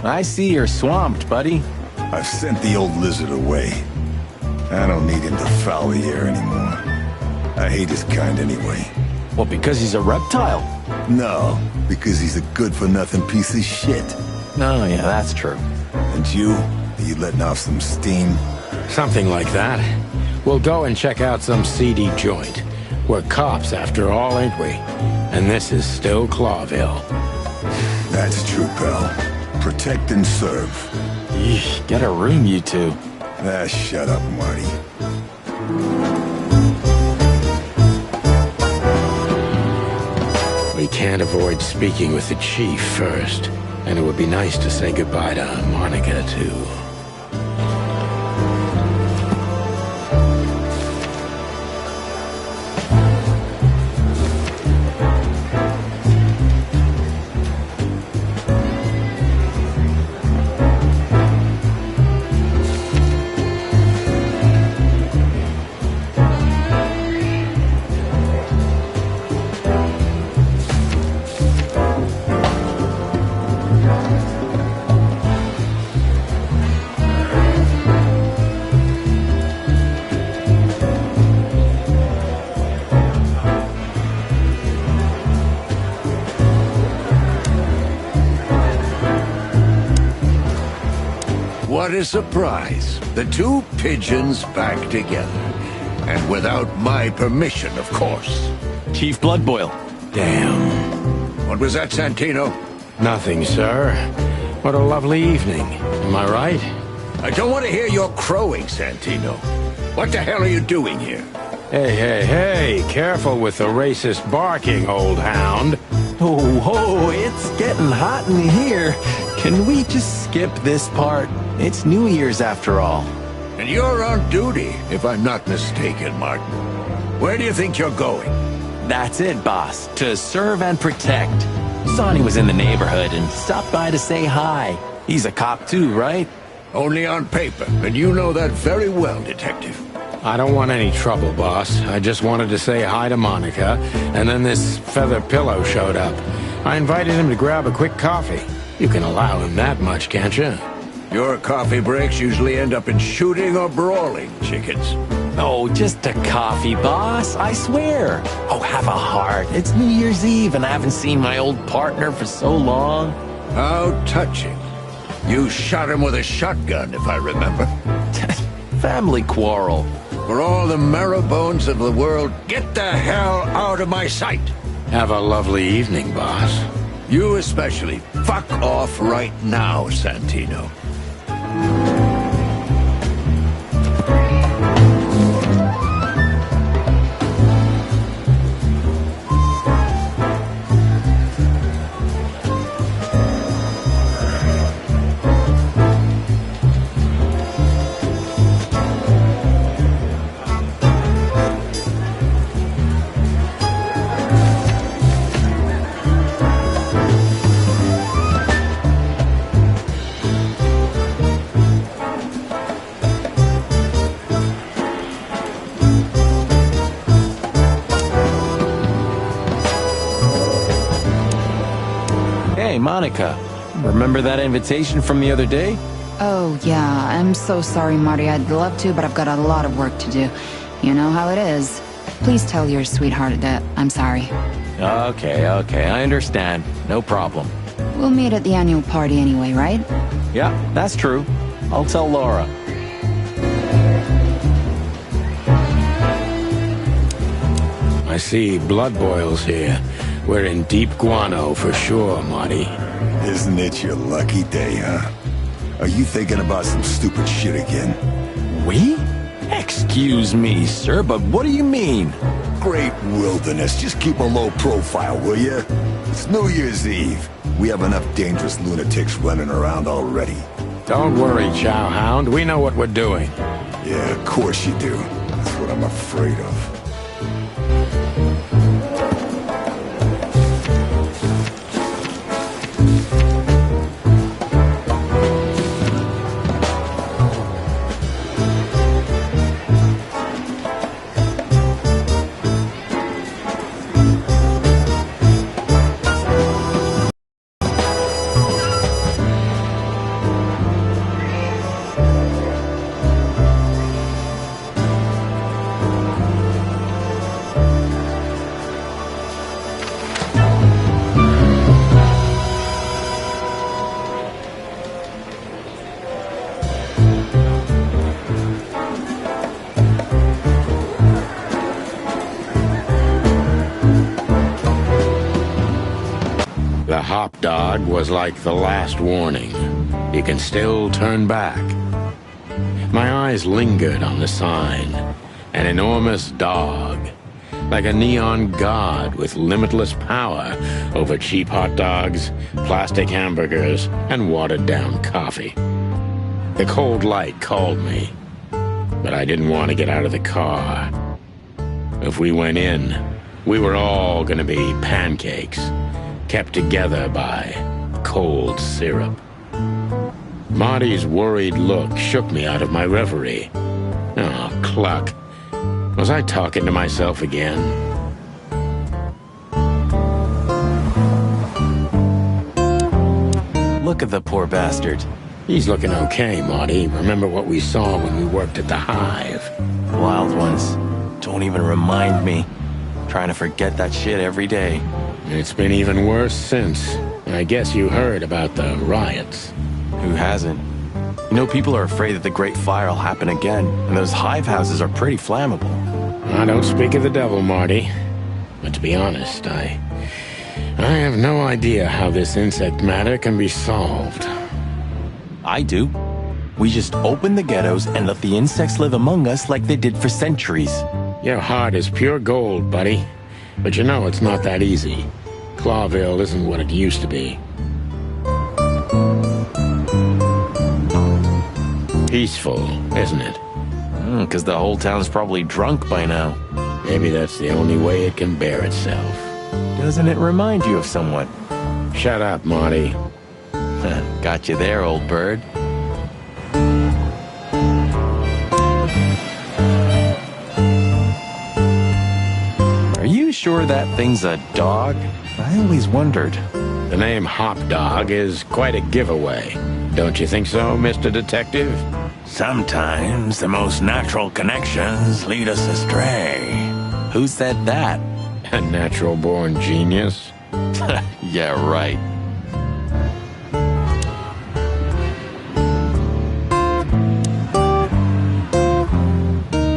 I see you're swamped, buddy.
I've sent the old lizard away. I don't need him to foul the air anymore. I hate his kind anyway.
Well, because he's a reptile.
No, because he's a good-for-nothing piece of shit.
Oh, yeah, that's true.
And you? Are you letting off some steam?
Something like that. We'll go and check out some seedy joint. We're cops, after all, ain't we? And this is still Clawville.
That's true, pal. Protect and serve.
Eesh, get a room, you two.
Ah, shut up, Marty.
We can't avoid speaking with the chief first. And it would be nice to say goodbye to Monica, too.
What a surprise. The two pigeons back together. And without my permission, of course.
Chief Bloodboil.
Damn. What was that, Santino?
Nothing, sir. What a lovely evening. Am I right?
I don't want to hear your crowing, Santino. What the hell are you doing here?
Hey, careful with the racist barking, old hound.
Oh, it's getting hot in here. Can we just skip this part? It's New Year's after all.
And you're on duty, if I'm not mistaken, Martin. Where do you think you're going?
That's it, boss. To serve and protect. Sonny was in the neighborhood and stopped by to say hi. He's a cop too, right?
Only on paper, and you know that very well, Detective.
I don't want any trouble, boss. I just wanted to say hi to Monica, and then this feather pillow showed up. I invited him to grab a quick coffee. You can allow him that much, can't you?
Your coffee breaks usually end up in shooting or brawling, chickens.
Oh, just a coffee, boss. I swear. Oh, have a heart. It's New Year's Eve, and I haven't seen my old partner for so long.
How touching. You shot him with a shotgun, if I remember.
Family quarrel.
For all the marrow bones of the world, get the hell out of my sight.
Have a lovely evening, boss.
You especially. Fuck off right now, Santino.
Hey, Monica. Remember that invitation from the other day?
Oh, yeah. I'm so sorry, Marty. I'd love to, but I've got a lot of work to do. You know how it is. Please tell your sweetheart that I'm sorry.
Okay. I understand. No problem.
We'll meet at the annual party anyway, right?
Yeah, that's true. I'll tell Laura.
I see blood boils here. We're in deep guano for sure, Marty.
Isn't it your lucky day, huh? Are you thinking about some stupid shit again?
We? Excuse me, sir, but what do you mean?
Great wilderness. Just keep a low profile, will you? It's New Year's Eve. We have enough dangerous lunatics running around already.
Don't worry, Chow Hound. We know what we're doing.
Yeah, of course you do. That's what I'm afraid of.
The hop dog was like the last warning. You can still turn back. My eyes lingered on the sign. An enormous dog. Like a neon god with limitless power over cheap hot dogs, plastic hamburgers, and watered-down coffee. The cold light called me, but I didn't want to get out of the car. If we went in, we were all gonna be pancakes, kept together by cold syrup. Marty's worried look shook me out of my reverie. Oh, cluck. Was I talking to myself again?
Look at the poor bastard.
He's looking okay, Marty. Remember what we saw when we worked at the Hive?
Wild ones. Don't even remind me. Trying to forget that shit every day.
It's been even worse since. I guess you heard about the riots.
Who hasn't? You know, people are afraid that the Great Fire will happen again, and those hive houses are pretty flammable.
I don't speak of the devil, Marty. But to be honest, I have no idea how this insect matter can be solved.
I do. We just open the ghettos and let the insects live among us like they did for centuries.
Your heart is pure gold, buddy. But you know it's not that easy. Clawville isn't what it used to be. Peaceful, isn't it?
Because the whole town's probably drunk by now.
Maybe that's the only way it can bear itself.
Doesn't it remind you of someone?
Shut up, Marty.
Got you there, old bird. Are you sure that thing's a dog? I always wondered.
The name Hop Dog is quite a giveaway. Don't you think so, Mr. Detective?
Sometimes the most natural connections lead us astray. Who said that?
A natural-born genius?
Yeah, right.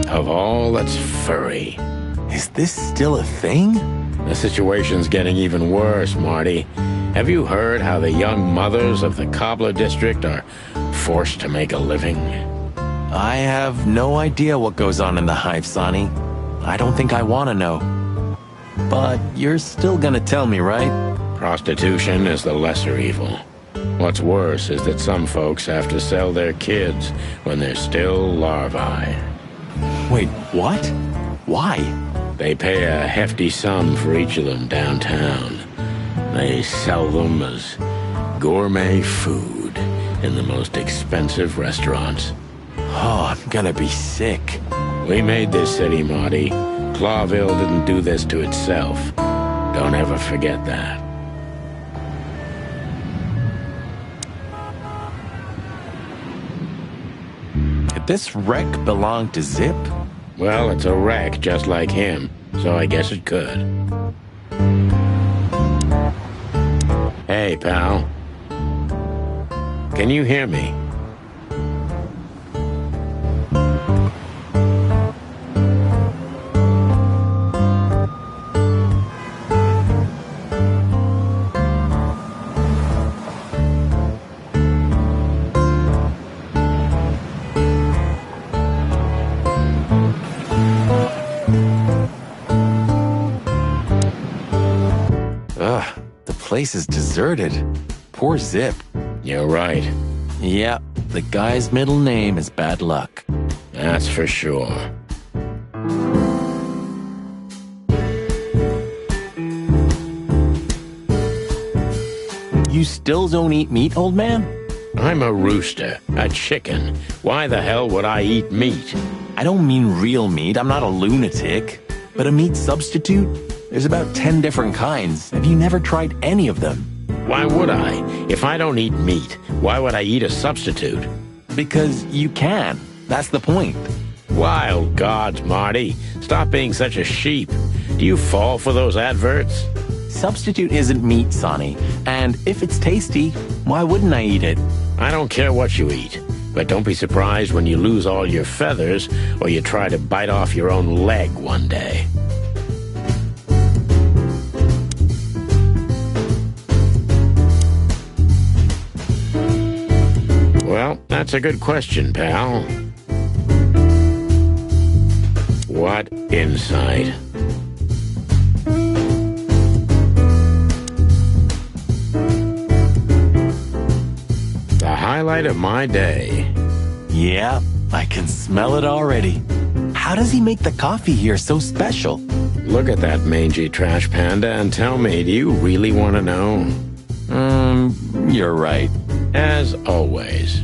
Of all that's furry.
Is this still a thing?
The situation's getting even worse, Marty. Have you heard how the young mothers of the Cobbler District are forced to make a living?
I have no idea what goes on in the hive, Sonny. I don't think I want to know. But you're still gonna tell me, right?
Prostitution is the lesser evil. What's worse is that some folks have to sell their kids when they're still larvae.
Wait, what? Why?
They pay a hefty sum for each of them downtown. They sell them as gourmet food in the most expensive restaurants.
Oh, I'm gonna be sick.
We made this city, Marty. Clawville didn't do this to itself. Don't ever forget that.
Did this wreck belong to Zip?
Well, it's a wreck just like him, so I guess it could. Hey, pal. Can you hear me?
The place is deserted. Poor Zip.
You're right.
Yeah, the guy's middle name is Bad Luck.
That's for sure.
You still don't eat meat, old man?
I'm a rooster, a chicken. Why the hell would I eat meat?
I don't mean real meat. I'm not a lunatic. But a meat substitute? There's about 10 different kinds. Have you never tried any of them?
Why would I? If I don't eat meat, why would I eat a substitute?
Because you can. That's the point.
Wild gods, Marty. Stop being such a sheep. Do you fall for those adverts?
Substitute isn't meat, Sonny. And if it's tasty, why wouldn't I eat it?
I don't care what you eat. But don't be surprised when you lose all your feathers or you try to bite off your own leg one day. Well, that's a good question, pal. What insight? The highlight of my day.
Yeah, I can smell it already. How does he make the coffee here so special?
Look at that mangy trash panda and tell me, do you really want to know?
You're right.
As always.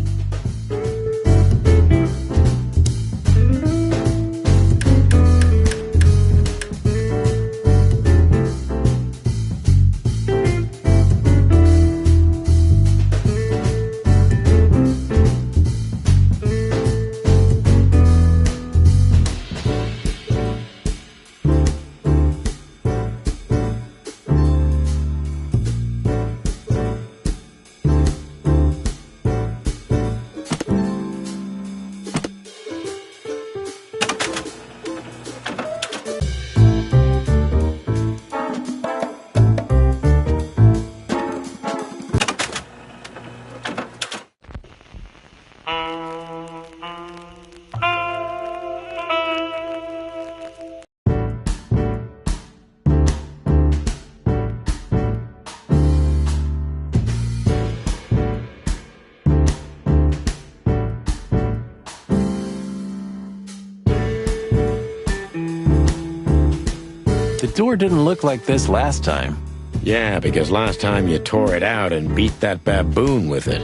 The door didn't look like this last time.
Yeah, because last time you tore it out and beat that baboon with it.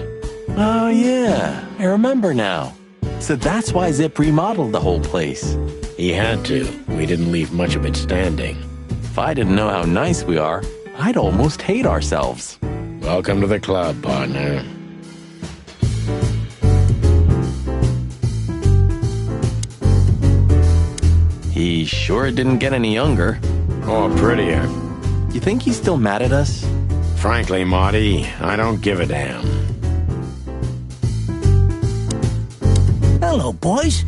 Oh yeah, I remember now. So that's why Zip remodeled the whole place.
He had to. We didn't leave much of it standing.
If I didn't know how nice we are, I'd almost hate ourselves.
Welcome to the club, partner.
He sure didn't get any younger.
Or prettier.
You think he's still mad at us?
Frankly, Marty, I don't give a damn.
Hello, boys.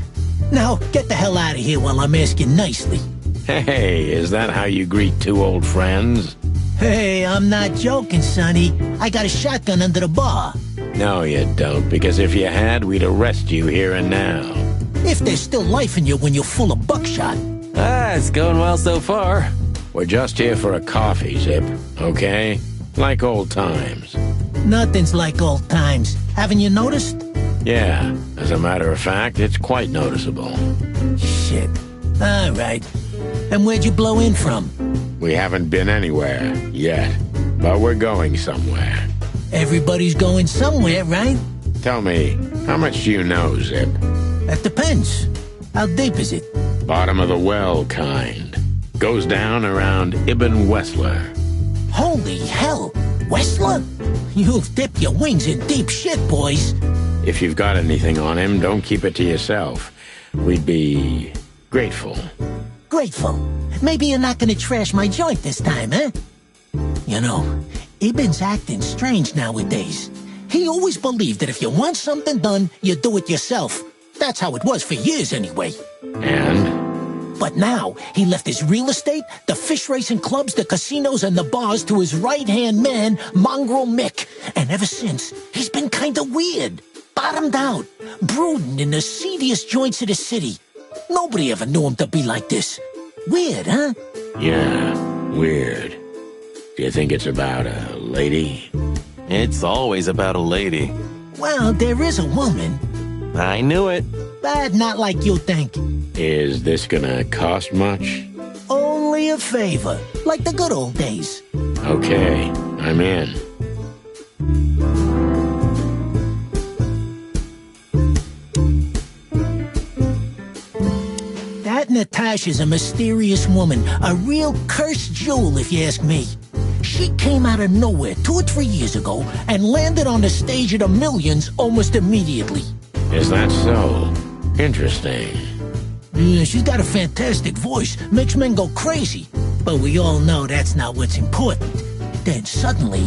Now, get the hell out of here while I'm asking nicely.
Hey, is that how you greet two old friends?
Hey, I'm not joking, Sonny. I got a shotgun under the bar.
No, you don't, because if you had, we'd arrest you here and now.
If there's still life in you when you're full of buckshot.
Ah, it's going well so far.
We're just here for a coffee, Zip, okay? Like old times.
Nothing's like old times. Haven't you noticed?
Yeah, as a matter of fact, it's quite noticeable.
Shit. All right. And where'd you blow in from?
We haven't been anywhere yet, but we're going somewhere.
Everybody's going somewhere, right?
Tell me, how much do you know, Zip?
That depends. How deep is it?
Bottom of the well kind. Goes down around Ibn Wessler.
Holy hell! Wessler? You've dipped your wings in deep shit, boys.
If you've got anything on him, don't keep it to yourself. We'd be grateful.
Grateful? Maybe you're not gonna trash my joint this time, eh? You know, Ibn's acting strange nowadays. He always believed that if you want something done, you do it yourself. That's how it was for years, anyway.
And?
But now, he left his real estate, the fish racing clubs, the casinos, and the bars to his right-hand man, Mongrel Mick. And ever since, he's been kinda weird. Bottomed out, brooding in the seediest joints of the city. Nobody ever knew him to be like this. Weird, huh?
Yeah, weird. Do you think it's about a lady?
It's always about a lady.
Well, there is a woman.
I knew it.
But not like you think.
Is this gonna cost much?
Only a favor, like the good old days.
Okay, I'm in.
That Natasha's a mysterious woman, a real cursed jewel if you ask me. She came out of nowhere 2 or 3 years ago and landed on the stage of the Millions almost immediately.
Is that so? Interesting.
Yeah, she's got a fantastic voice, makes men go crazy. But we all know that's not what's important. Then suddenly,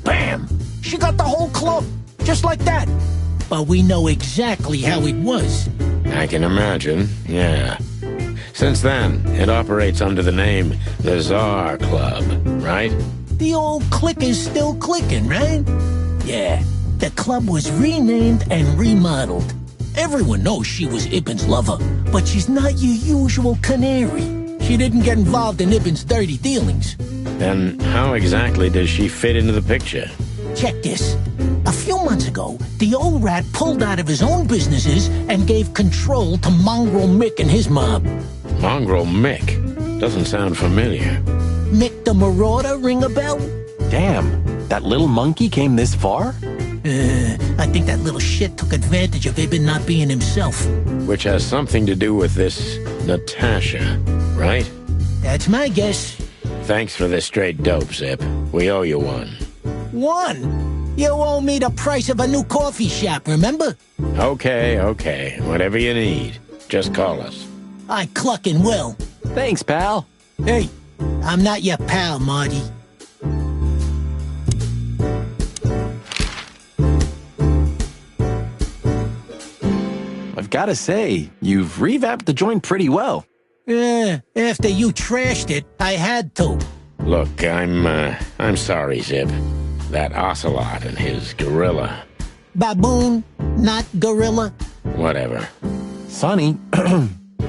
bam! She got the whole club, just like that. But we know exactly how it was.
I can imagine, yeah. Since then, it operates under the name the Czar Club, right?
The old click is still clicking, right? Yeah, the club was renamed and remodeled. Everyone knows she was Ibn's lover, but she's not your usual canary. She didn't get involved in Ibn's dirty dealings.
Then how exactly does she fit into the picture?
Check this. A few months ago, the old rat pulled out of his own businesses and gave control to Mongrel Mick and his mob.
Mongrel Mick? Doesn't sound familiar.
Mick the Marauder, ring a bell?
Damn, that little monkey came this far?
I think that little shit took advantage of Ibn not being himself.
Which has something to do with this Natasha, right?
That's my guess.
Thanks for the straight dope, Zip. We owe you one.
One? You owe me the price of a new coffee shop, remember?
Okay. Whatever you need. Just call us.
I cluckin' will.
Thanks, pal.
Hey, I'm not your pal, Marty.
I've gotta say, you've revamped the joint pretty well.
Yeah, after you trashed it, I had to.
Look, I'm sorry, Zip. That ocelot and his gorilla.
Baboon, not gorilla.
Whatever.
Sonny,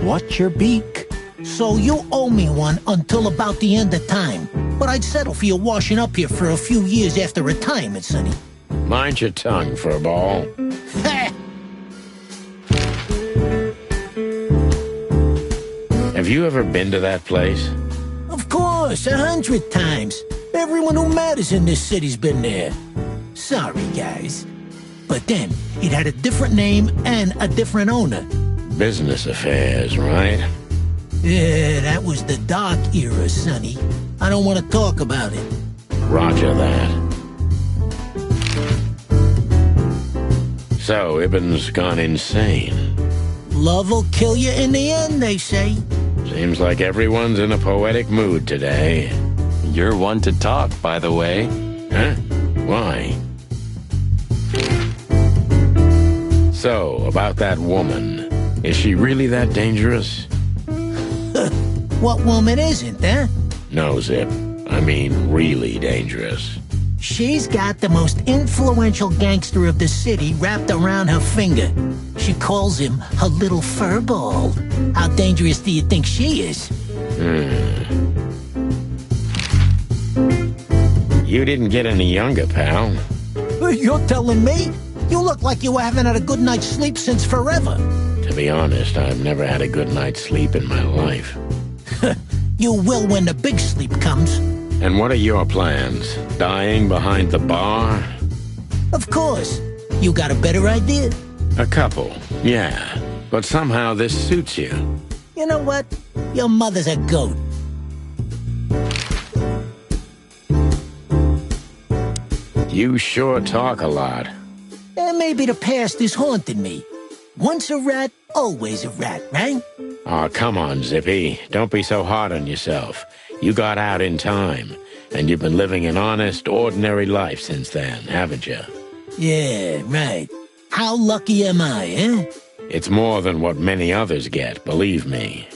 watch your beak.
So you owe me one until about the end of time. But I'd settle for you washing up here for a few years after retirement, Sonny.
Mind your tongue, furball.
Have you ever been to that place?
Of course. course, 100 times. Everyone who matters in this city's been there. Sorry, guys. But then, it had a different name and a different owner.
Business affairs, right?
Yeah, that was the dark era, Sonny. I don't want to talk about it.
Roger that. So, Ibn's gone insane.
Love will kill you in the end, they say.
Seems like everyone's in a poetic mood today.
You're one to talk, by the way.
Huh? Why? So, about that woman. Is she really that dangerous?
What woman isn't, huh?
No, Zip. I mean, really dangerous.
She's got the most influential gangster of the city wrapped around her finger. She calls him her little furball. How dangerous do you think she is?
You didn't get any younger, pal.
You're telling me? You look like you haven't had a good night's sleep since forever.
To be honest, I've never had a good night's sleep in my life.
You will when the big sleep comes.
And what are your plans? Dying behind the bar?
Of course. You got a better idea?
A couple, yeah. But somehow this suits you.
You know what? Your mother's a goat.
You sure talk a lot.
And maybe the past is haunting me. Once a rat, always a rat, right?
Aw, come on, Zippy. Don't be so hard on yourself. You got out in time, and you've been living an honest, ordinary life since then, haven't you?
Yeah, right. How lucky am I, eh?
It's more than what many others get, believe me.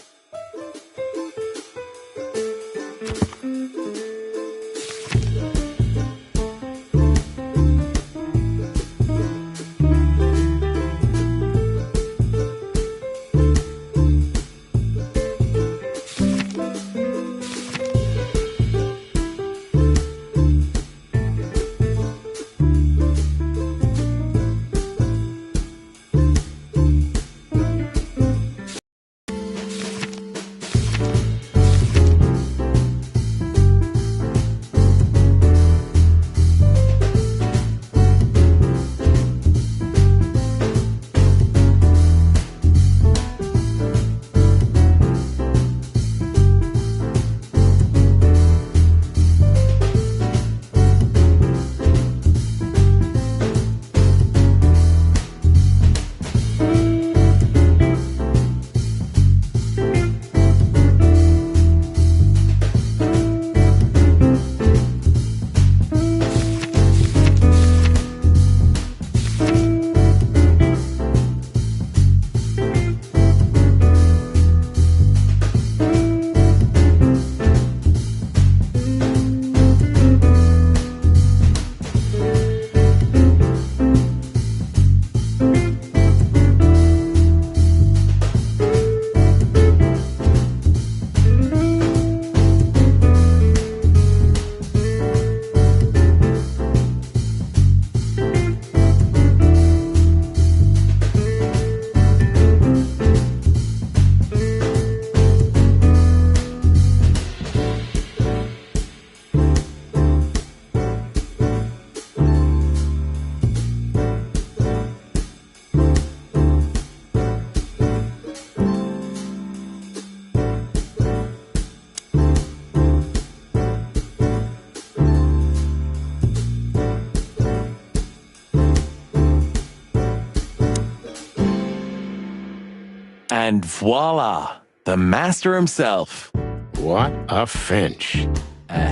And voila, the master himself.
What a finch.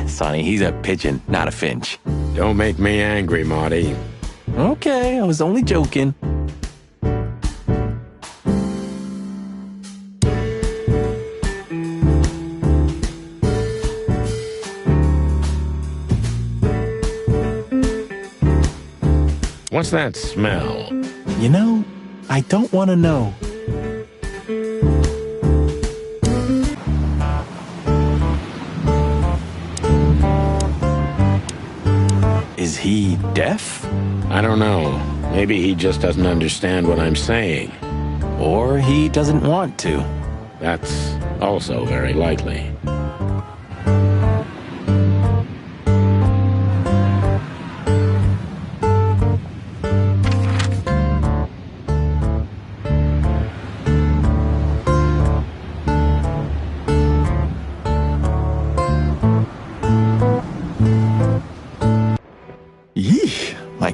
Sonny, he's a pigeon, not a finch.
Don't make me angry, Marty.
Okay, I was only joking.
What's that smell?
You know, I don't want to know. Is he deaf?
I don't know. Maybe he just doesn't understand what I'm saying.
Or he doesn't want to.
That's also very likely.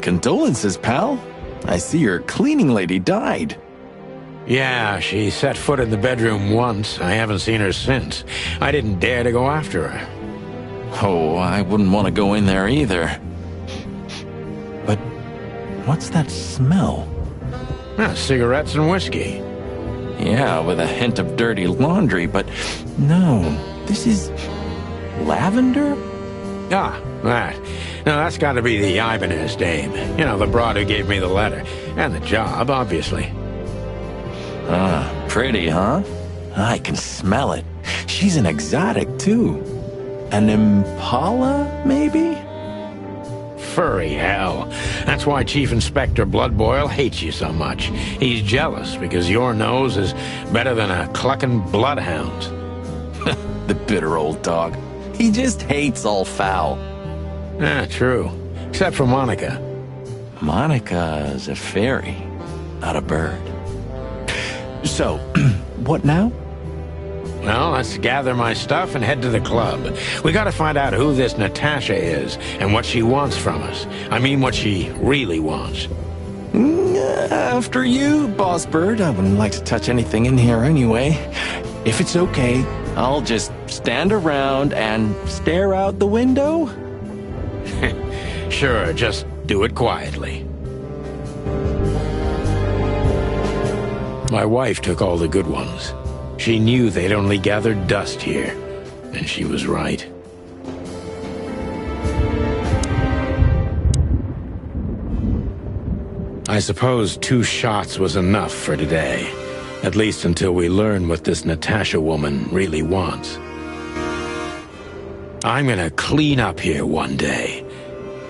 Condolences, pal. I see your cleaning lady died.
Yeah, she set foot in the bedroom once. I haven't seen her since. I didn't dare to go after her.
Oh, I wouldn't want to go in there either. But what's that smell?
Cigarettes and whiskey.
Yeah, with a hint of dirty laundry, but no, this is lavender?
Ah, that. Now, that's got to be the Ibanez dame. You know, the broad who gave me the letter. And the job, obviously.
Ah, pretty, huh? I can smell it. She's an exotic, too. An impala, maybe?
Furry hell. That's why Chief Inspector Bloodboil hates you so much. He's jealous because your nose is better than a clucking bloodhound's.
The bitter old dog. He just hates all foul.
Ah, true. Except for Monica.
Monica's a fairy, not a bird. So, what now?
Well, let's gather my stuff and head to the club. We gotta find out who this Natasha is and what she wants from us. I mean, what she really wants.
After you, Boss Bird. I wouldn't like to touch anything in here anyway. If it's okay, I'll just stand around and stare out the window?
Sure, just do it quietly. My wife took all the good ones. She knew they'd only gathered dust here, and she was right. I suppose 2 shots was enough for today, at least until we learn what this Natasha woman really wants. I'm gonna clean up here one day.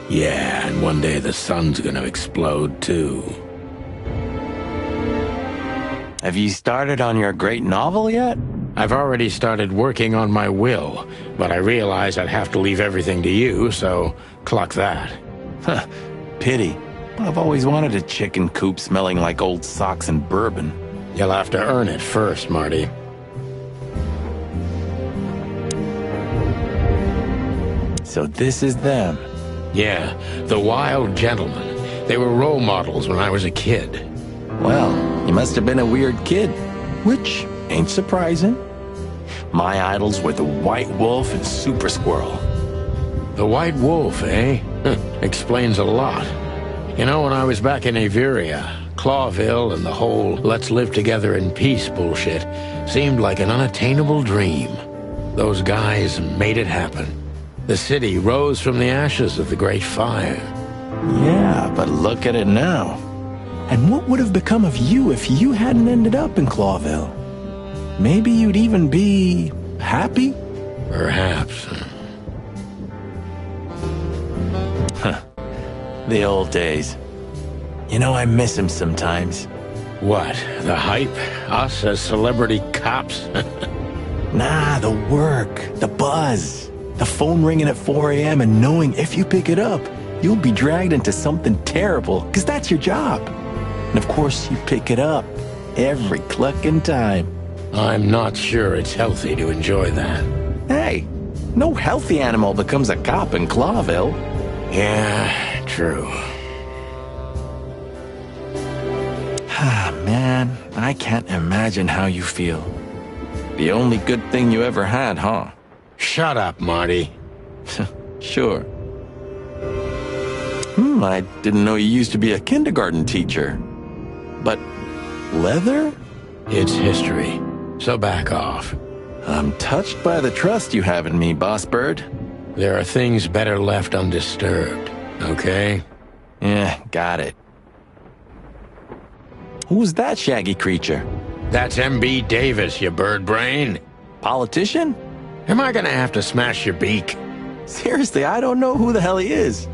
Yeah, and one day the sun's gonna explode too.
Have you started on your great novel yet?
I've already started working on my will, but I realized I'd have to leave everything to you, so cluck that.
Huh, pity. I've always wanted a chicken coop smelling like old socks and bourbon.
You'll have to earn it first, Marty.
So this is them.
Yeah, the Wild Gentlemen. They were role models when I was a kid.
Well, you must have been a weird kid, which ain't surprising. My idols were the White Wolf and Super Squirrel.
The White Wolf, eh? Explains a lot. You know, when I was back in Averia, Clawville and the whole let's live together in peace bullshit seemed like an unattainable dream. Those guys made it happen. The city rose from the ashes of the Great Fire.
Yeah, but look at it now. And what would have become of you if you hadn't ended up in Clawville? Maybe you'd even be happy?
Perhaps.
Huh. The old days. You know, I miss him sometimes.
What? The hype? Us as celebrity cops?
Nah, the work, the buzz, the phone ringing at 4 a.m. and knowing if you pick it up, you'll be dragged into something terrible, because that's your job. And of course, you pick it up every clucking time.
I'm not sure it's healthy to enjoy that.
Hey, no healthy animal becomes a cop in Clawville.
Yeah, true.
Ah, man, I can't imagine how you feel. The only good thing you ever had, huh?
Shut up, Marty.
Sure. I didn't know you used to be a kindergarten teacher. But leather?
It's history, so back off.
I'm touched by the trust you have in me, Boss Bird.
There are things better left undisturbed, okay?
Yeah, got it. Who's that shaggy creature?
That's M.B. Davis, you bird brain.
Politician?
Am I gonna have to smash your beak?
Seriously, I don't know who the hell he is.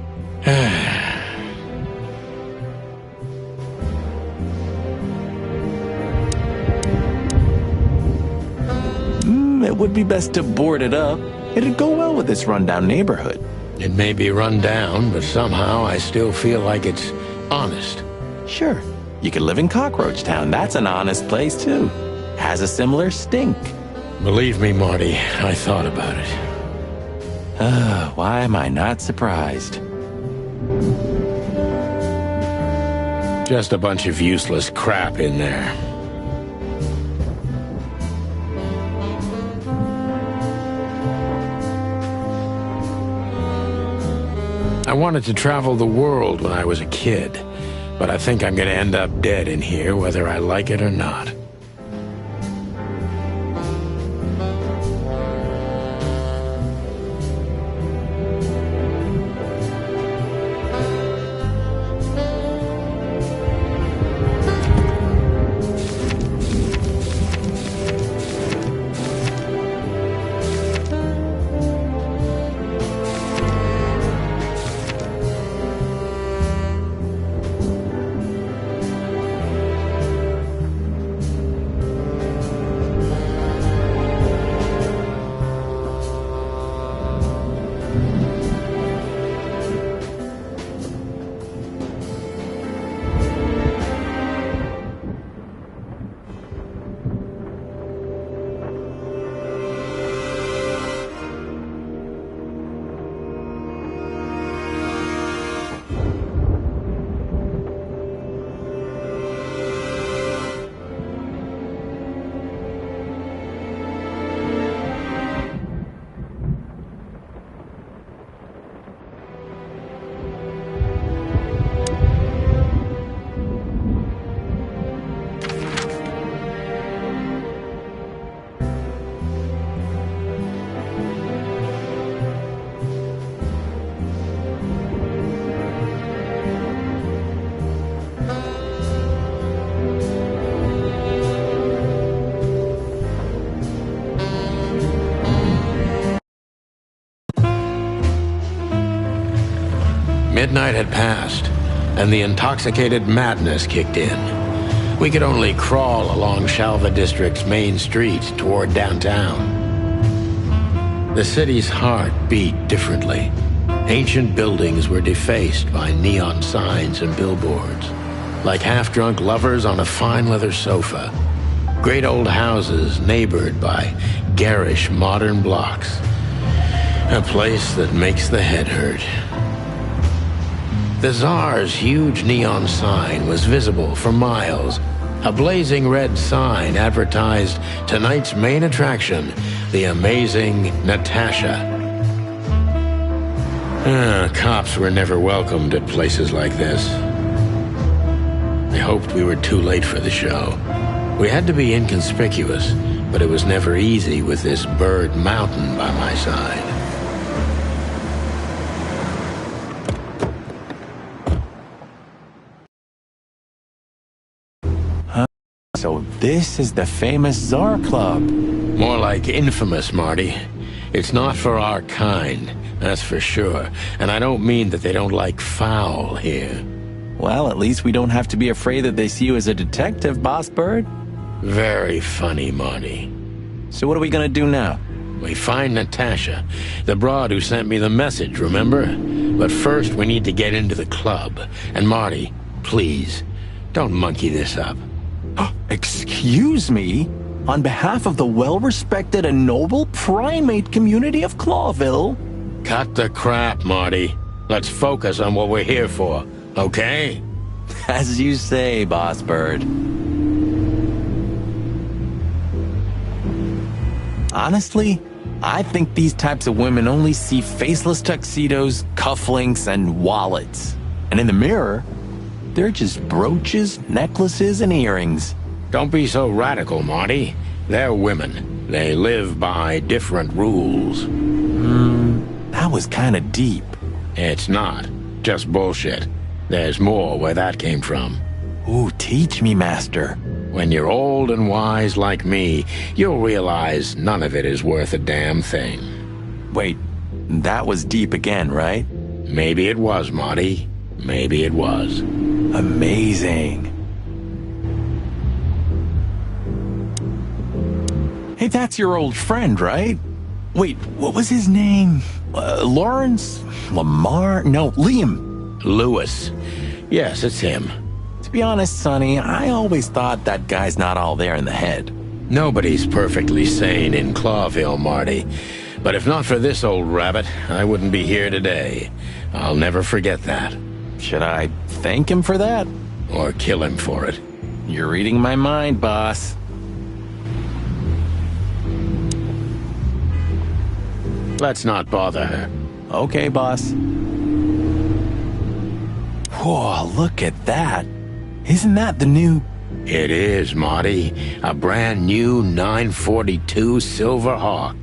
It would be best to board it up. It'd go well with this rundown neighborhood.
It may be run down, but somehow I still feel like it's honest.
Sure. You could live in Cockroach Town. That's an honest place, too. Has a similar stink.
Believe me, Marty, I thought about it.
Why am I not surprised?
Just a bunch of useless crap in there. I wanted to travel the world when I was a kid, but I think I'm gonna end up dead in here whether I like it or not. Midnight had passed, and the intoxicated madness kicked in. We could only crawl along Shalva District's main street toward downtown. The city's heart beat differently. Ancient buildings were defaced by neon signs and billboards, like half-drunk lovers on a fine leather sofa. Great old houses neighbored by garish modern blocks. A place that makes the head hurt. The Tsar's huge neon sign was visible for miles. A blazing red sign advertised tonight's main attraction, the amazing Natasha. Cops were never welcomed at places like this. I hoped we were too late for the show. We had to be inconspicuous, but it was never easy with this bird mountain by my side.
So this is the famous Tsar Club.
More like infamous, Marty. It's not for our kind, that's for sure. And I don't mean that they don't like foul here.
Well, at least we don't have to be afraid that they see you as a detective, Boss Bird.
Very funny, Marty.
So what are we gonna do now?
We find Natasha, the broad who sent me the message, remember? But first we need to get into the club. And Marty, please, don't monkey this up.
Excuse me? On behalf of the well-respected and noble primate community of Clawville?
Cut the crap, Marty. Let's focus on what we're here for, okay?
As you say, Boss Bird. Honestly, I think these types of women only see faceless tuxedos, cufflinks, and wallets. And in the mirror, they're just brooches, necklaces, and earrings.
Don't be so radical, Marty. They're women. They live by different rules.
That was kinda deep.
It's not. Just bullshit. There's more where that came from.
Ooh, teach me, Master.
When you're old and wise like me, you'll realize none of it is worth a damn thing.
Wait, that was deep again, right?
Maybe it was, Marty. Maybe it was.
Amazing. Hey, that's your old friend, right? Wait, what was his name? Lawrence? Lamar? No, Liam.
Lewis. Yes, it's him.
To be honest, Sonny, I always thought that guy's not all there in the head.
Nobody's perfectly sane in Clawville, Marty. But if not for this old rabbit, I wouldn't be here today. I'll never forget that.
Should I thank him for that?
or kill him for it.
You're reading my mind, boss.
Let's not bother her.
Okay, boss. Whoa, look at that. Isn't that the new...
It is, Marty. A brand new 942 Silver Hawk.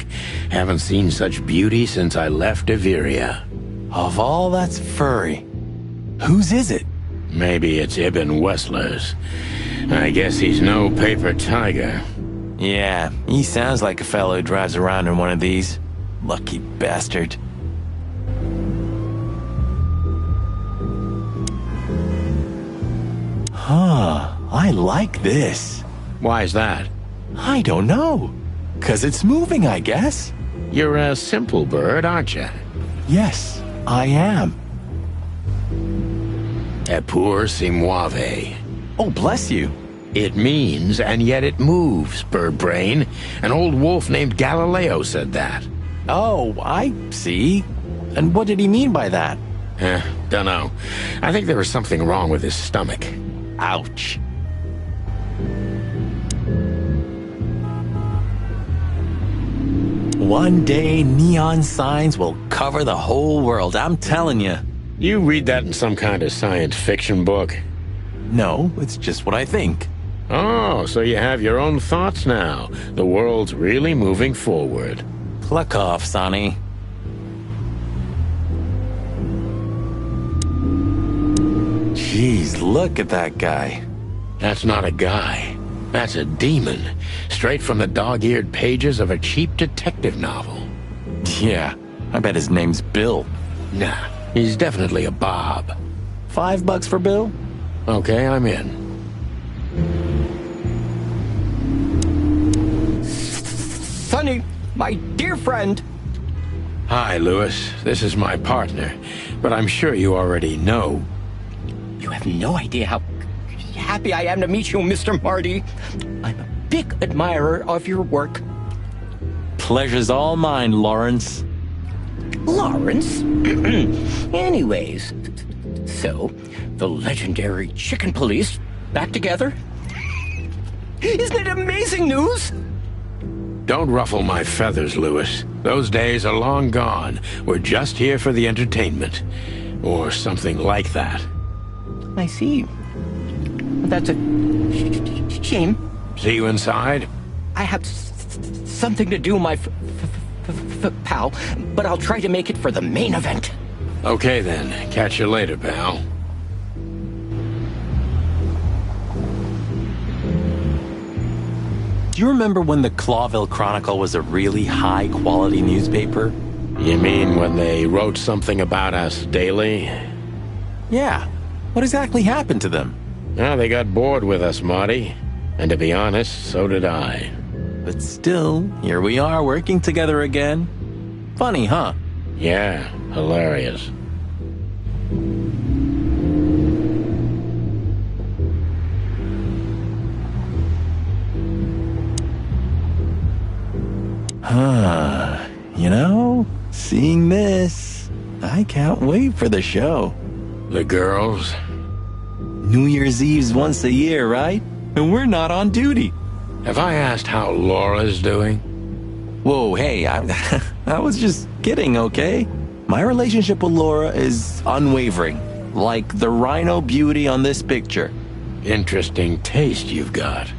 Haven't seen such beauty since I left Iveria.
Of all that's furry, whose is it?
Maybe it's Ibn Wessler's. I guess he's no paper tiger.
Yeah, he sounds like a fellow who drives around in one of these. Lucky bastard. Huh, I like this.
Why's that?
I don't know. 'Cause it's moving, I guess.
You're a simple bird, aren't you?
Yes, I am.
Epur si muove.
Oh, bless you.
It means, and yet it moves, bird brain. An old wolf named Galileo said that.
Oh, I see. And what did he mean by that?
Dunno. I think there was something wrong with his stomach.
Ouch. One day, neon signs will cover the whole world, I'm telling you.
You read that in some kind of science fiction book?
No, it's just what I think.
Oh, so you have your own thoughts now. The world's really moving forward.
Pluck off, Sonny. Jeez, look at that guy.
That's not a guy. That's a demon. Straight from the dog-eared pages of a cheap detective novel.
Yeah, I bet his name's Bill.
Nah, he's definitely a Bob.
$5 for Bill?
Okay, I'm in.
Sonny, my dear friend.
Hi, Lewis. This is my partner. But I'm sure you already know.
You have no idea how happy I am to meet you, Mr. Marty. I'm a big admirer of your work.
Pleasure's all mine, Lawrence.
Lawrence? Anyways, so, the legendary Chicken Police back together? Isn't it amazing news?
Don't ruffle my feathers, Lewis. Those days are long gone. We're just here for the entertainment. Or something like that.
I see. That's a shame.
See you inside?
I have something to do, my pal, but I'll try to make it for the main event.
Okay then. Catch you later, pal.
Do you remember when the Clawville Chronicle was a really high-quality newspaper?
You mean when they wrote something about us daily?
Yeah. What exactly happened to them?
Well, they got bored with us, Marty. And to be honest, so did I.
But still, here we are working together again. Funny, huh?
Yeah, hilarious.
You know, seeing this, I can't wait for the show.
The girls?
New Year's Eve's once a year, right? And we're not on duty.
Have I asked how Laura's doing?
Whoa, hey, I was just kidding, okay? My relationship with Laura is unwavering, like the rhino beauty on this picture.
Interesting taste you've got.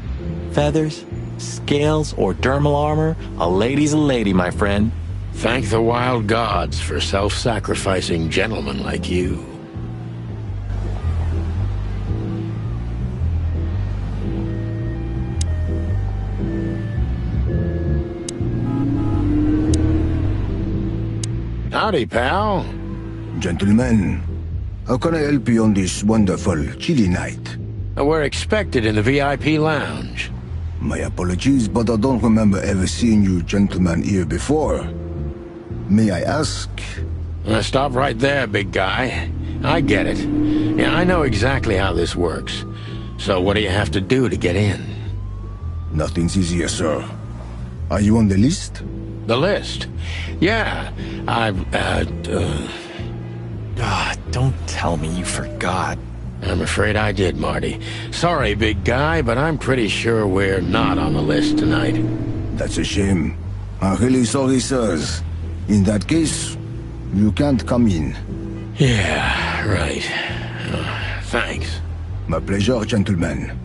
Feathers, scales, or dermal armor, a lady's a lady, my friend.
Thank the wild gods for self-sacrificing gentlemen like you. Howdy, pal.
Gentlemen, how can I help you on this wonderful, chilly night?
We're expected in the VIP lounge.
My apologies, but I don't remember ever seeing you gentlemen here before. May I ask?
Stop right there, big guy. I get it. Yeah, I know exactly how this works. So what do you have to do to get in?
Nothing's easier, sir. Are you on the list?
The list? Yeah,
Don't tell me you forgot.
I'm afraid I did, Marty. Sorry, big guy, but I'm pretty sure we're not on the list tonight.
That's a shame. I'm really sorry, sirs. In that case, you can't come in.
Yeah, right. Thanks.
My pleasure, gentlemen.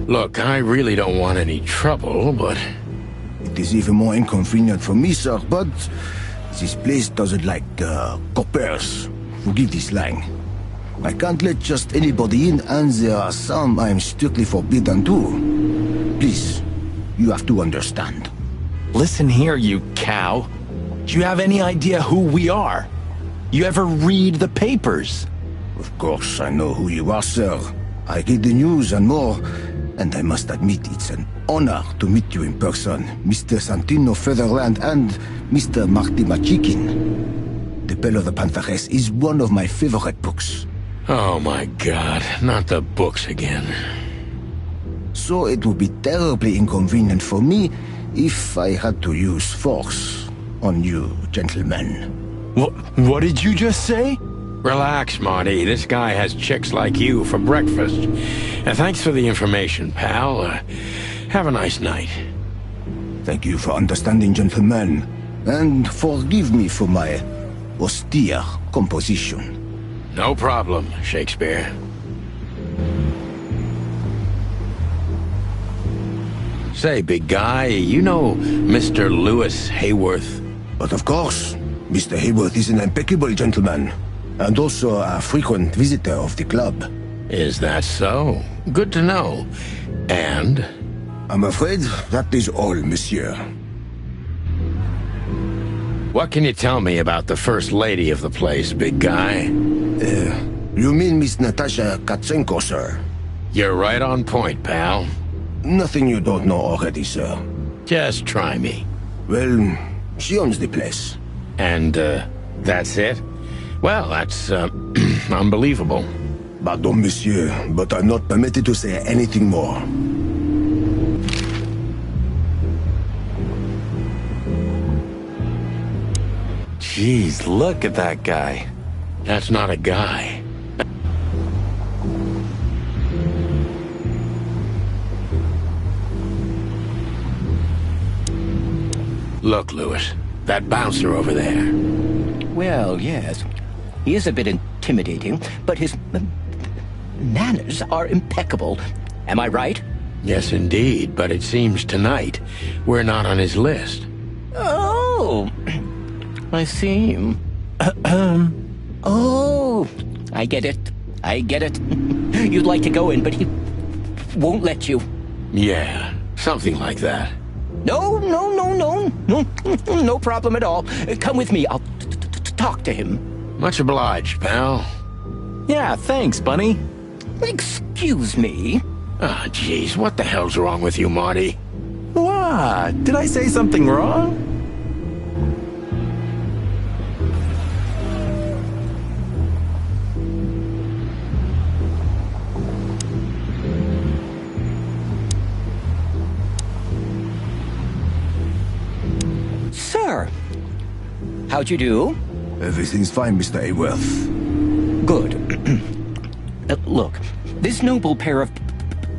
Look, I really don't want any trouble, but...
It is even more inconvenient for me, sir, but this place doesn't like coppers. Forgive this slang. I can't let just anybody in, and there are some I'm strictly forbidden to. Please, you have to understand.
Listen here, you cow. Do you have any idea who we are? You ever read the papers?
Of course, I know who you are, sir. I read the news and more. And I must admit, it's an honor to meet you in person, Mr. Santino Featherland and Mr. Marty Machikin. The Bell of the Pantheress is one of my favorite books.
Oh my God, not the books again.
So it would be terribly inconvenient for me if I had to use force on you, gentlemen.
What did you just say?
Relax, Marty. This guy has chicks like you for breakfast. And thanks for the information, pal. Have a nice night.
Thank you for understanding, gentlemen. And forgive me for my austere composition.
No problem, Shakespeare. Say, big guy, you know Mr. Lewis Hayworth?
But of course. Mr. Hayworth is an impeccable gentleman. And also a frequent visitor of the club.
Is that so? Good to know. And?
I'm afraid that is all, monsieur.
What can you tell me about the first lady of the place, big guy?
You mean Miss Natasha Katsenko, sir?
You're right on point, pal.
Nothing you don't know already, sir.
Just try me.
Well, she owns the place.
And, that's it? Well, that's, unbelievable.
Pardon, monsieur, but I'm not permitted to say anything more.
Jeez, look at that guy.
That's not a guy. Look, Lewis, that bouncer over there.
Well, yes. He is a bit intimidating, but his manners are impeccable. Am I right?
Yes, indeed, but it seems tonight we're not on his list.
Oh, I see. Oh, I get it. I get it. You'd like to go in, but he won't let you.
Yeah, something like that.
No, no problem at all. Come with me. I'll talk to him.
Much obliged, pal.
Yeah, thanks, Bunny.
Excuse me?
Ah, jeez, what the hell's wrong with you, Marty?
What? Did I say something wrong?
Sir, how'd you do?
Everything's fine, Mr. Hayworth.
Good. Look, this noble pair of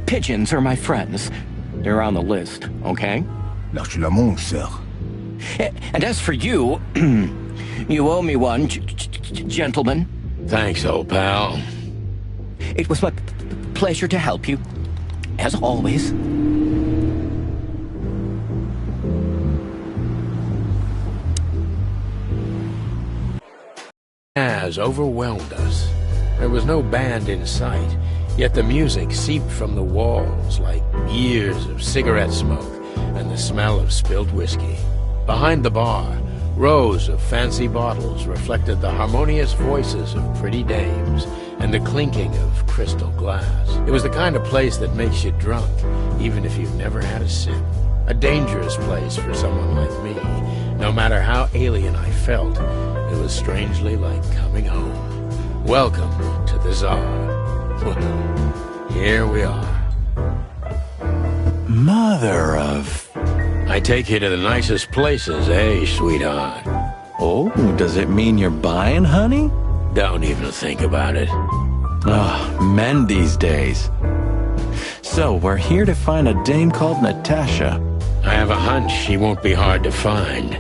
pigeons are my friends. They're on the list, okay?
L'argent, sir.
And as for you, you owe me one, gentlemen.
Thanks, old pal.
It was my pleasure to help you, as always.
Has overwhelmed us. There was no band in sight, yet the music seeped from the walls like years of cigarette smoke and the smell of spilled whiskey. Behind the bar, Rows of fancy bottles reflected the harmonious voices of pretty dames and the clinking of crystal glass. It was the kind of place that makes you drunk, even if you've never had a sip. A dangerous place for someone like me. No matter how alien I felt, it was strangely like coming home. Welcome to the Tsar. Well, here we are.
Mother of...
I take you to the nicest places, eh, sweetheart?
Oh, does it mean you're buying, honey?
Don't even think about it.
Oh, men these days. So, we're here to find a dame called Natasha.
I have a hunch she won't be hard to find.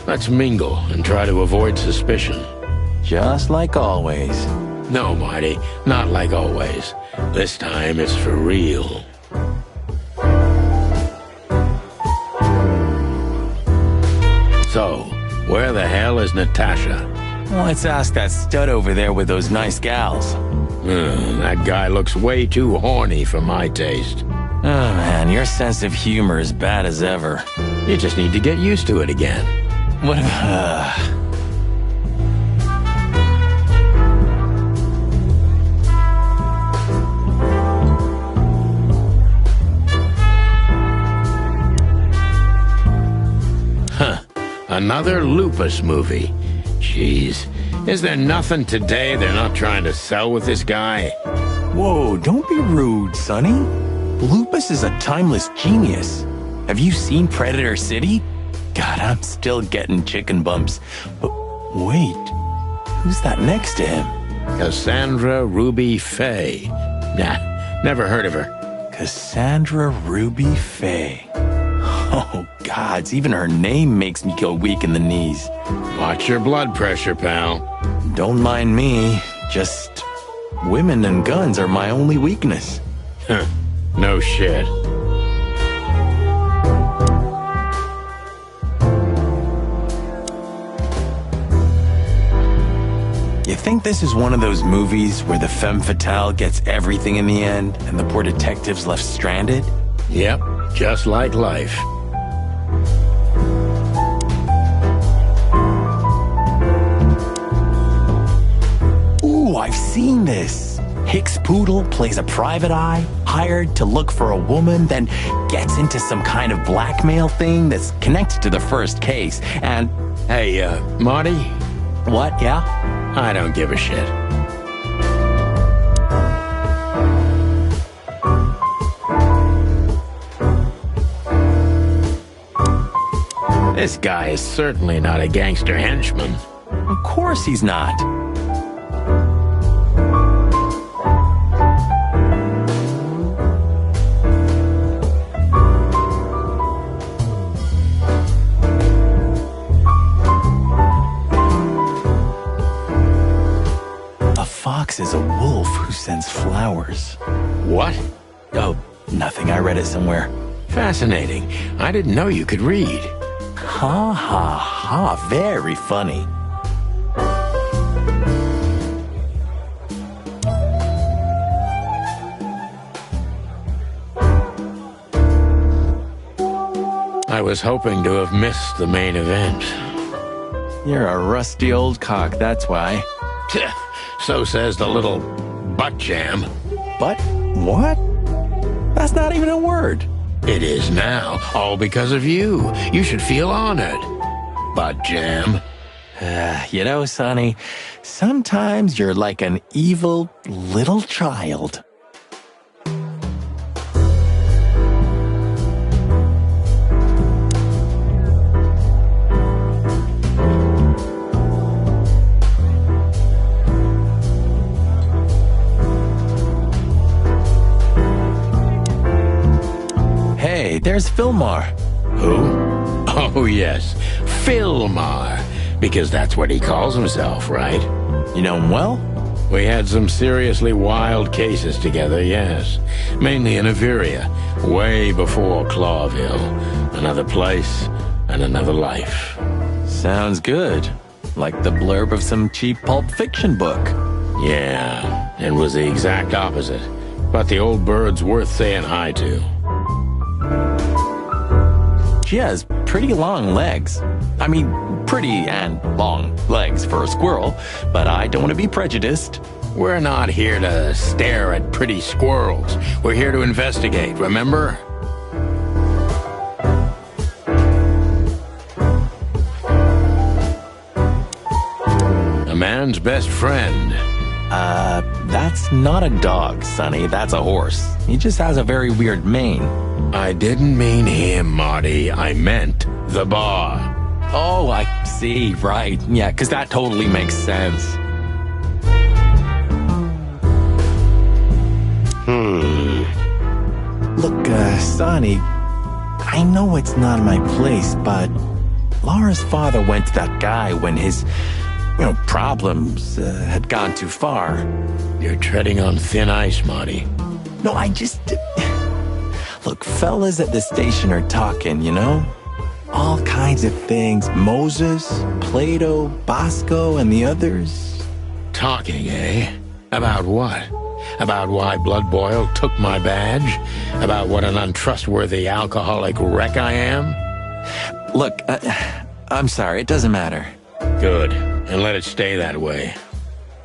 Let's mingle and try to avoid suspicion.
Just like always.
No, Marty, not like always. This time it's for real. So, where the hell is Natasha?
Let's ask that stud over there with those nice gals.
That guy looks way too horny for my taste.
Oh man, your sense of humor is bad as ever.
You just need to get used to it again.
What about...
Another Lupus movie. Jeez. Is there nothing today they're not trying to sell with this guy?
Whoa, don't be rude, Sonny. Lupus is a timeless genius. Have you seen Predator City? God, I'm still getting chicken bumps. But wait, who's that next to him?
Cassandra Ruby Faye. Nah, never heard of her.
Cassandra Ruby Faye. Oh, gods, even her name makes me go weak in the knees.
Watch your blood pressure, pal.
Don't mind me. Just women and guns are my only weakness.
Huh. No shit.
You think this is one of those movies where the femme fatale gets everything in the end and the poor detective's left stranded?
Yep, just like life.
Ooh, I've seen this. Hicks Poodle plays a private eye, hired to look for a woman, then gets into some kind of blackmail thing that's connected to the first case, and...
Hey, Marty?
What, yeah?
I don't give a shit. This guy is certainly not a gangster henchman.
Of course he's not. A fox is a wolf who sends flowers.
What?
Oh, nothing. I read it somewhere.
Fascinating. I didn't know you could read.
Ha ha ha, very funny.
I was hoping to have missed the main event.
You're a rusty old cock, that's why.
So says the little butt jam.
But what? That's not even a word.
It is now, all because of you. You should feel honored. Butt jam.
You know, Sonny, sometimes you're like an evil little child. Hey, there's Fillmore.
Who? Oh, yes. Fillmore. Because that's what he calls himself, right?
You know him well?
We had some seriously wild cases together, yes. Mainly in Averia, way before Clawville. Another place and another life.
Sounds good. Like the blurb of some cheap Pulp Fiction book.
Yeah, it was the exact opposite. But the old bird's worth saying hi to.
She has pretty long legs. I mean, pretty and long legs for a squirrel, but I don't want to be prejudiced.
We're not here to stare at pretty squirrels. We're here to investigate, remember? A man's best friend.
That's not a dog, Sonny. That's a horse. He just has a very weird mane.
I didn't mean him, Marty. I meant the bar.
Oh, I see. Right. Yeah, because that totally makes sense. Look, Sonny, I know it's not my place, but Laura's father went to that guy when his, problems had gone too far.
You're treading on thin ice, Marty.
No, Look, fellas at the station are talking, All kinds of things. Moses, Plato, Bosco, and the others.
Talking, eh? About what? About why Blood Boil took my badge? About what an untrustworthy alcoholic wreck I am?
Look, I'm sorry, it doesn't matter.
Good, and let it stay that way.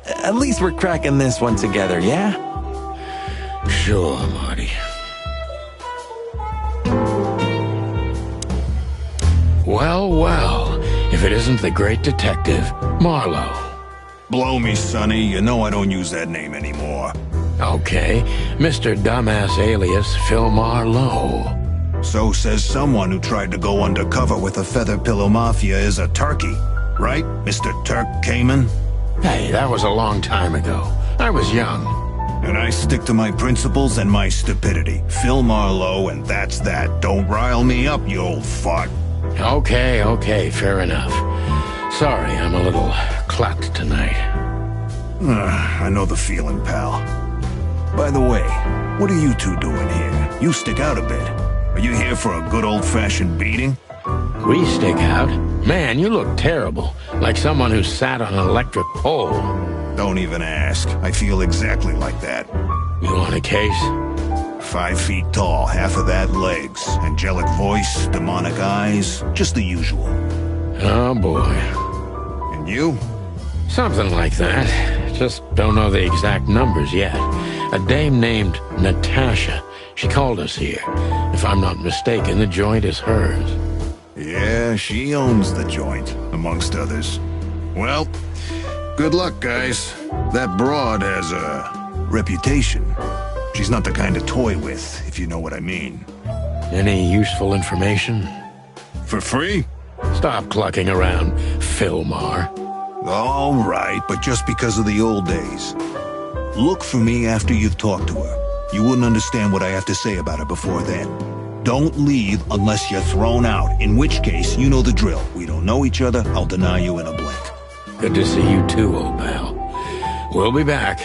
At least we're cracking this one together, yeah?
Sure, Marty. Well, if it isn't the great detective, Marlowe.
Blow me, Sonny. You know I don't use that name anymore.
Okay, Mr. Dumbass alias Phil Marlowe.
So says someone who tried to go undercover with a Feather Pillow Mafia is a turkey. Right, Mr. Turk Cayman?
Hey, that was a long time ago. I was young.
And I stick to my principles and my stupidity. Phil Marlowe, and that's that. Don't rile me up, you old fart.
Okay, fair enough. Sorry, I'm a little clucked tonight.
I know the feeling, pal. By the way, what are you two doing here? You stick out a bit. Are you here for a good old-fashioned beating?
We stick out? Man, you look terrible. Like someone who sat on an electric pole.
Don't even ask. I feel exactly like that.
You want a case?
5 feet tall, half of that legs. Angelic voice, demonic eyes. Just the usual.
Oh, boy.
And you?
Something like that. Just don't know the exact numbers yet. A dame named Natasha. She called us here. If I'm not mistaken, the joint is hers.
Yeah, she owns the joint, amongst others. Well, good luck, guys. That broad has a reputation. She's not the kind to toy with, if you know what I mean.
Any useful information?
For free?
Stop clucking around, Philmar.
All right, but just because of the old days. Look for me after you've talked to her. You wouldn't understand what I have to say about her before then. Don't leave unless you're thrown out, in which case, you know the drill. We don't know each other, I'll deny you in a blink.
Good to see you too, old pal. We'll be back.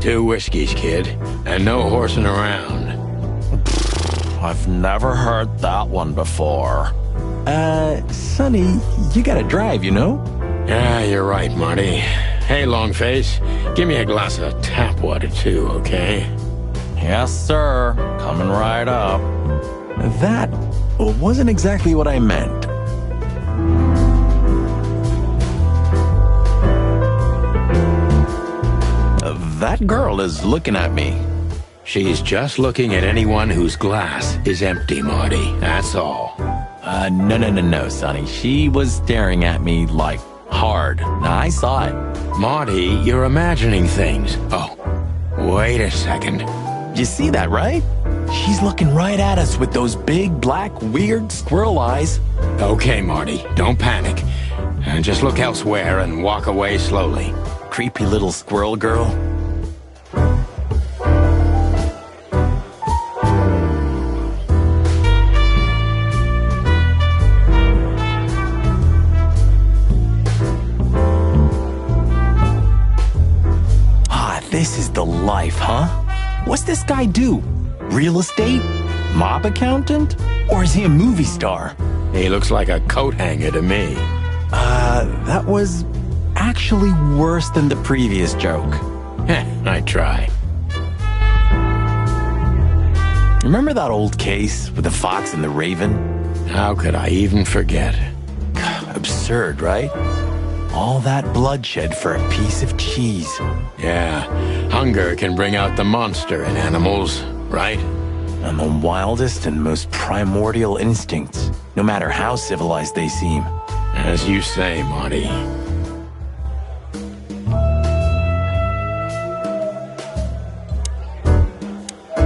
Two whiskeys, kid, and no horsing around.
I've never heard that one before. Sonny, you gotta drive,
Yeah, you're right, Marty. Hey, Longface, give me a glass of tap water too, okay?
Yes, sir. Coming right up. That wasn't exactly what I meant. That girl is looking at me.
She's just looking at anyone whose glass is empty, Marty. That's all.
No, Sonny. She was staring at me, like, hard. I saw it.
Marty, you're imagining things. Oh, wait a second.
You see that, right? She's looking right at us with those big, black, weird squirrel eyes.
Okay, Marty, don't panic. And just look elsewhere and walk away slowly.
Creepy little squirrel girl. This is the life, huh? What's this guy do? Real estate? Mob accountant? Or is he a movie star?
He looks like a coat hanger to me.
That was actually worse than the previous joke.
I try.
Remember that old case with the fox and the raven?
How could I even forget?
Absurd, right? All that bloodshed for a piece of cheese.
Yeah, hunger can bring out the monster in animals, right?
And the wildest and most primordial instincts, no matter how civilized they seem.
As you say, Marty.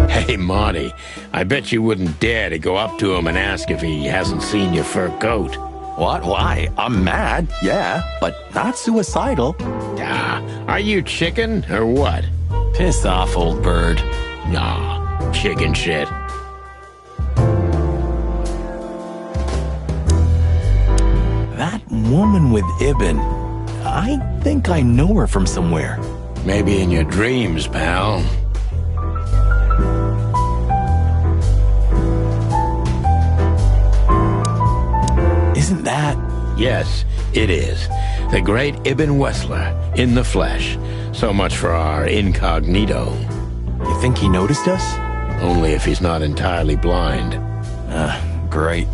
Hey, Marty, I bet you wouldn't dare to go up to him and ask if he hasn't seen your fur coat.
What? Why? I'm mad, yeah, but not suicidal.
Are you chicken or what?
Piss off, old bird.
Nah, chicken shit.
That woman with Ibn, I think I know her from somewhere.
Maybe in your dreams, pal.
Isn't that?
Yes, it is. The great Ibn Wessler, in the flesh. So much for our incognito.
You think he noticed us?
Only if he's not entirely blind.
Great.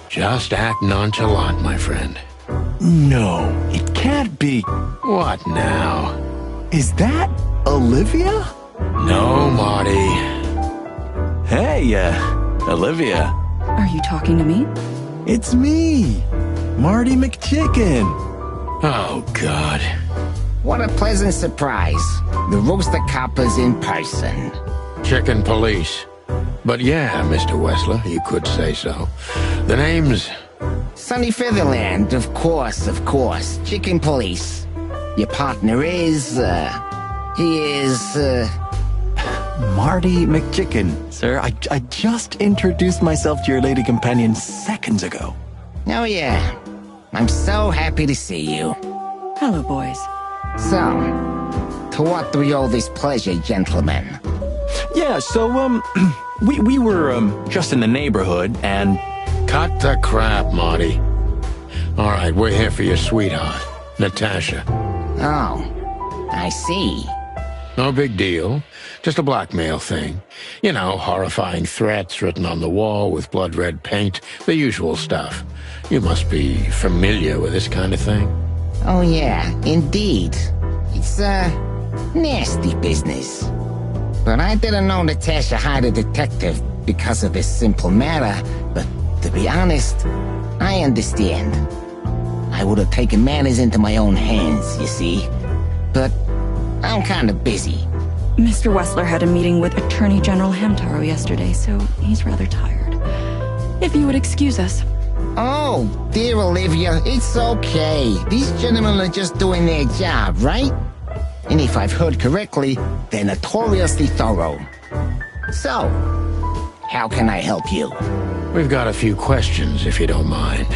Just act nonchalant, my friend.
No, it can't be.
What now?
Is that Olivia?
No, Marty.
Hey, Olivia.
Are you talking to me?
It's me, Marty McChicken.
Oh, God.
What a pleasant surprise. The Rooster Copper's in person.
Chicken police. But yeah, Mr. Wessler, you could say so. The name's...
Sunny Featherland, of course, of course. Chicken police. Your partner is, he is,
Marty McChicken, sir. I just introduced myself to your lady companion seconds ago.
Oh, yeah. I'm so happy to see you.
Hello, boys.
So, to what do we owe this pleasure, gentlemen?
Yeah, so, we were, just in the neighborhood, and...
Cut the crap, Marty. All right, we're here for your sweetheart, Natasha.
Oh, I see.
No big deal. Just a blackmail thing. You know, horrifying threats written on the wall with blood-red paint. The usual stuff. You must be familiar with this kind of thing.
Oh, yeah, indeed. It's, nasty business. But I didn't know Natasha hired a detective because of this simple matter, but to be honest, I understand. I would have taken matters into my own hands, you see. But I'm kind of busy.
Mr. Wessler had a meeting with Attorney General Hamtaro yesterday, so he's rather tired. If you would excuse us.
Oh, dear Olivia, it's okay. These gentlemen are just doing their job, right? And if I've heard correctly, they're notoriously thorough. So, how can I help you?
We've got a few questions, if you don't mind.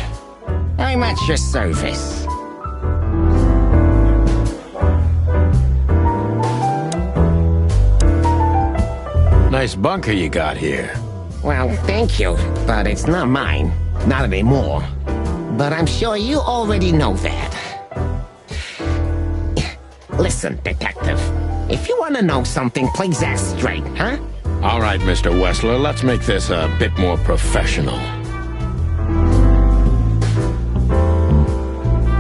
I'm at your service.
Nice bunker you got here.
Well, thank you, but it's not mine. Not anymore. But I'm sure you already know that. Listen, detective. If you want to know something, please ask straight, huh?
All right, Mr. Wessler, let's make this a bit more professional.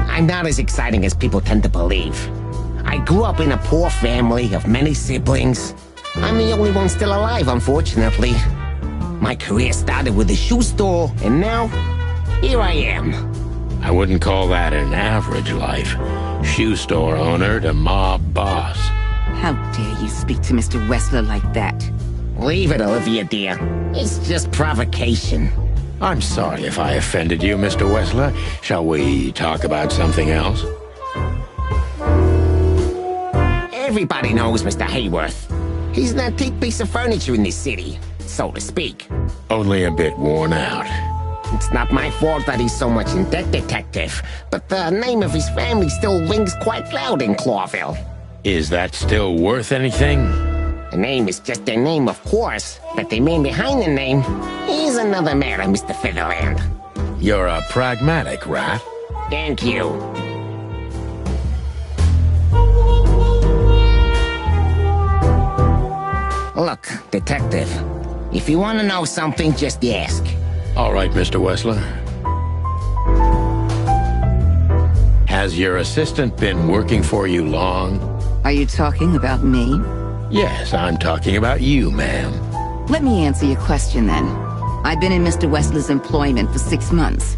I'm not as exciting as people tend to believe. I grew up in a poor family of many siblings. I'm the only one still alive, unfortunately. My career started with a shoe store, and now, here I am.
I wouldn't call that an average life. Shoe store owner to mob boss.
How dare you speak to Mr. Wessler like that?
Leave it, Olivia, dear. It's just provocation.
I'm sorry if I offended you, Mr. Wessler. Shall we talk about something else?
Everybody knows Mr. Hayworth. He's an antique piece of furniture in this city, so to speak.
Only a bit worn out.
It's not my fault that he's so much in debt, detective, but the name of his family still rings quite loud in Clawville.
Is that still worth anything?
A name is just a name, of course, but the man behind the name is another matter, Mr. Featherland.
You're a pragmatic rat.
Thank you. Look, detective, if you want to know something, just ask.
All right, Mr. Wessler. Has your assistant been working for you long?
Are you talking about me?
Yes, I'm talking about you, ma'am.
Let me answer your question then. I've been in Mr. Wessler's employment for 6 months.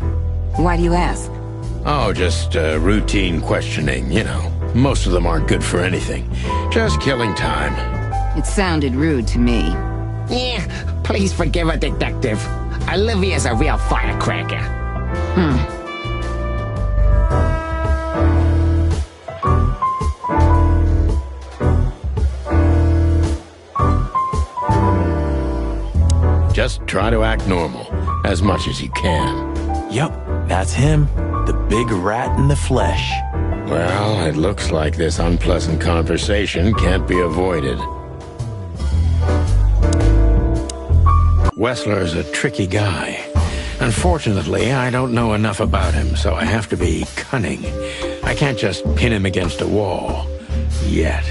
Why do you ask?
Oh, just routine questioning, you know. Most of them aren't good for anything. Just killing time.
It sounded rude to me.
Yeah, please forgive a detective. Olivia's a real firecracker.
Just try to act normal, as much as you can.
Yup, that's him. The big rat in the flesh.
Well, it looks like this unpleasant conversation can't be avoided. Wessler's a tricky guy. Unfortunately, I don't know enough about him, so I have to be cunning. I can't just pin him against a wall. Yet.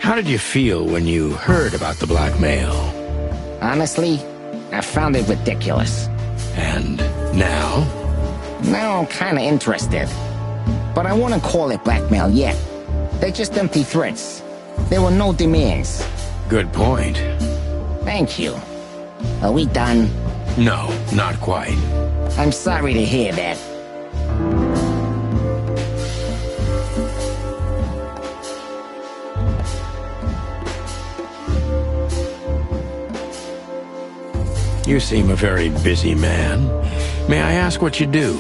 How did you feel when you heard about the blackmail?
Honestly, I found it ridiculous.
And now?
Now I'm kinda interested. But I wouldn't call it blackmail yet. They're just empty threats. There were no demands.
Good point.
Thank you. Are we done?
No, not quite.
I'm sorry to hear that.
You seem a very busy man. May I ask what you do?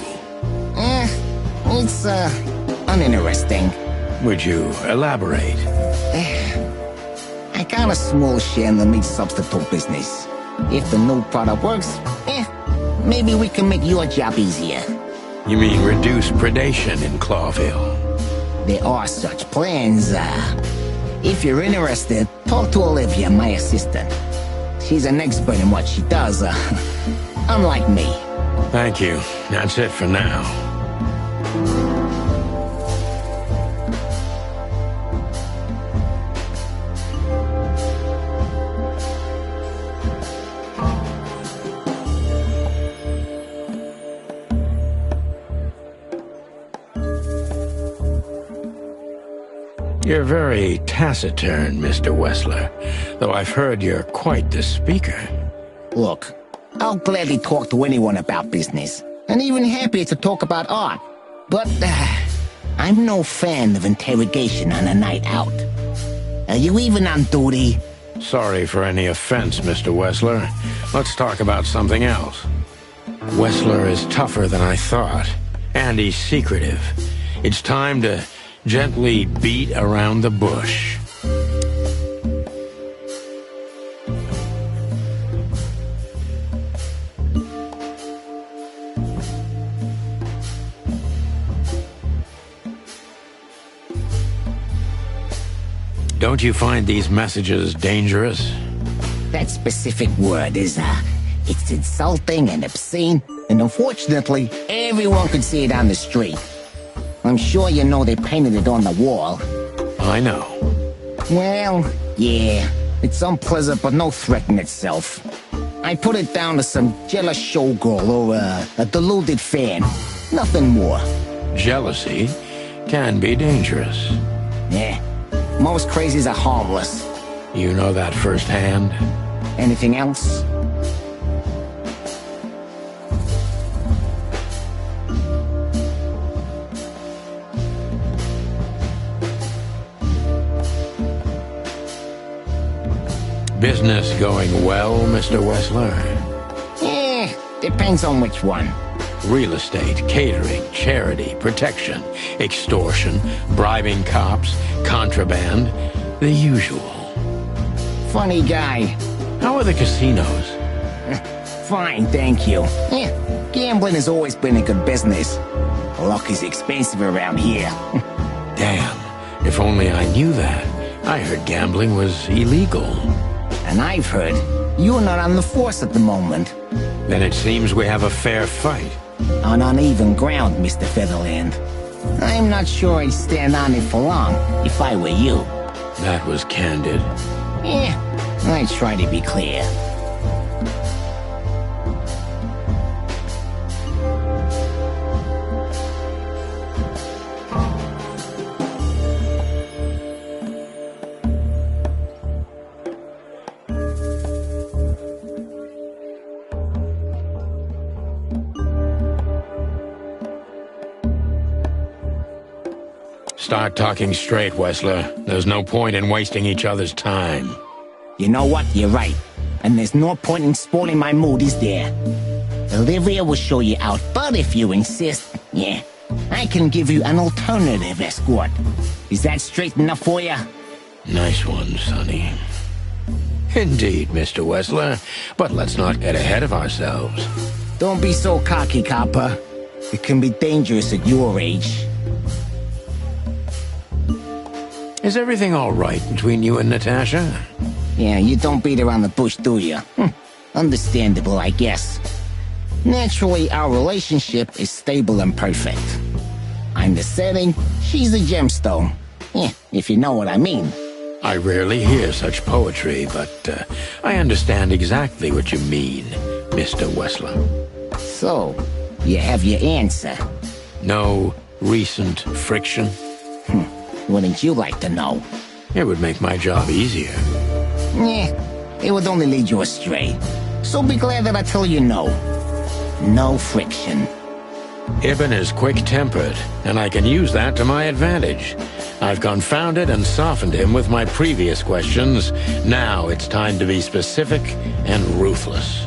It's, uninteresting.
Would you elaborate?
I got a small share in the meat substitute business. If the new product works, maybe we can make your job easier.
You mean reduce predation in Clawville?
There are such plans. If you're interested, talk to Olivia, my assistant. She's an expert in what she does, unlike me.
Thank you. That's it for now. You're very taciturn, Mr. Wessler, though I've heard you're quite the speaker.
Look, I'll gladly talk to anyone about business, and even happier to talk about art. But, I'm no fan of interrogation on a night out. Are you even on duty?
Sorry for any offense, Mr. Wessler. Let's talk about something else. Wessler is tougher than I thought, and he's secretive. It's time to gently beat around the bush. Don't you find these messages dangerous?
That specific word is, it's insulting and obscene, and unfortunately, everyone could see it on the street. I'm sure you know they painted it on the wall.
I know.
Well, yeah, it's unpleasant but no threat in itself. I put it down to some jealous showgirl or a deluded fan. Nothing more.
Jealousy can be dangerous.
Yeah, most crazies are harmless.
You know that firsthand?
Anything else?
Business going well, Mr. Wessler?
Depends on which one.
Real estate, catering, charity, protection, extortion, bribing cops, contraband, the usual.
Funny guy.
How are the casinos?
Fine, thank you. Gambling has always been a good business. Luck is expensive around here.
Damn, if only I knew that. I heard gambling was illegal.
And I've heard you're not on the force at the moment.
Then it seems we have a fair fight.
On uneven ground, Mr. Featherland. I'm not sure I'd stand on it for long, if I were you.
That was candid.
Yeah, I try to be clear.
Start talking straight, Wessler. There's no point in wasting each other's time.
You know what? You're right. And there's no point in spoiling my mood, is there? Olivia will show you out, but if you insist, yeah, I can give you an alternative escort. Is that straight enough for you?
Nice one, Sonny. Indeed, Mr. Wessler. But let's not get ahead of ourselves.
Don't be so cocky, copper. It can be dangerous at your age.
Is everything all right between you and Natasha?
Yeah, you don't beat around the bush, do you? Understandable, I guess. Naturally, our relationship is stable and perfect. I'm the setting, she's the gemstone. Yeah, if you know what I mean.
I rarely hear such poetry, but I understand exactly what you mean, Mr. Wessler.
So, you have your answer?
No recent friction?
Wouldn't you like to know?
It would make my job easier.
Yeah, it would only lead you astray. So be glad that I tell you no. No friction.
Ibn is quick-tempered, and I can use that to my advantage. I've confounded and softened him with my previous questions. Now it's time to be specific and ruthless.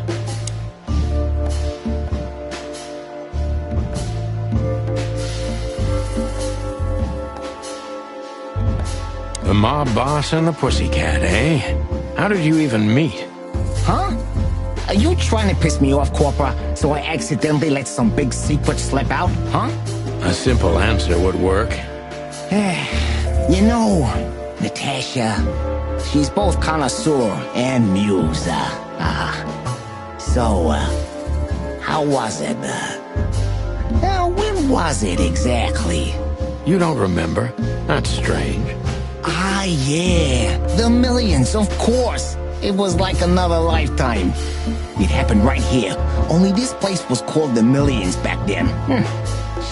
The mob boss and the pussycat, eh? How did you even meet?
Huh? Are you trying to piss me off, Corpora, so I accidentally let some big secret slip out, huh?
A simple answer would work.
You know, Natasha, she's both connoisseur and muse. So, how was it? When was it exactly?
You don't remember? That's strange.
Ah, yeah. The Millions, of course. It was like another lifetime. It happened right here. Only this place was called the Millions back then.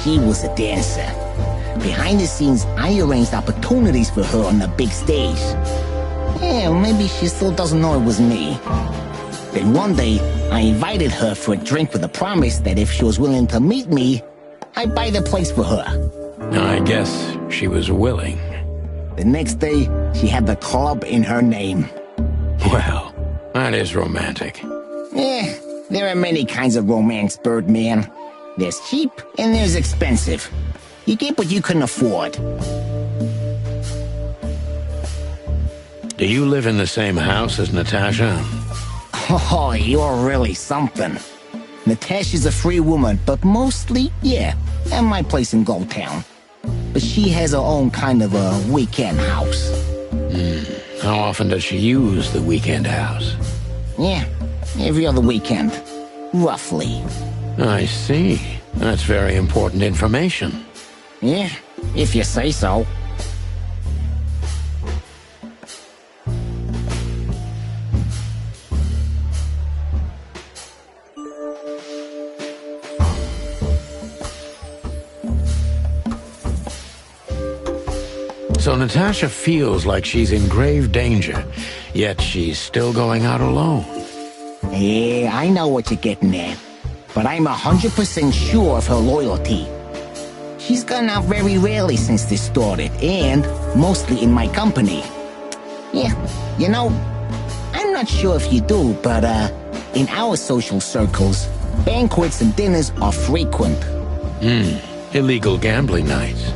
She was a dancer. Behind the scenes, I arranged opportunities for her on the big stage. Yeah, maybe she still doesn't know it was me. Then one day, I invited her for a drink with a promise that if she was willing to meet me, I'd buy the place for her.
I guess she was willing.
The next day, she had the club in her name.
Well, that is romantic.
Yeah, there are many kinds of romance, Birdman. There's cheap and there's expensive. You get what you can afford.
Do you live in the same house as Natasha?
Oh, you're really something. Natasha's a free woman, but mostly, yeah, at my place in Gold Town. But she has her own kind of a weekend house.
How often does she use the weekend house?
Yeah, every other weekend. Roughly.
I see. That's very important information.
Yeah, if you say so.
So Natasha feels like she's in grave danger, yet she's still going out alone.
Yeah, I know what you're getting at. But I'm 100% sure of her loyalty. She's gone out very rarely since this started, and mostly in my company. Yeah, you know, I'm not sure if you do, but in our social circles, banquets and dinners are frequent.
Illegal gambling nights.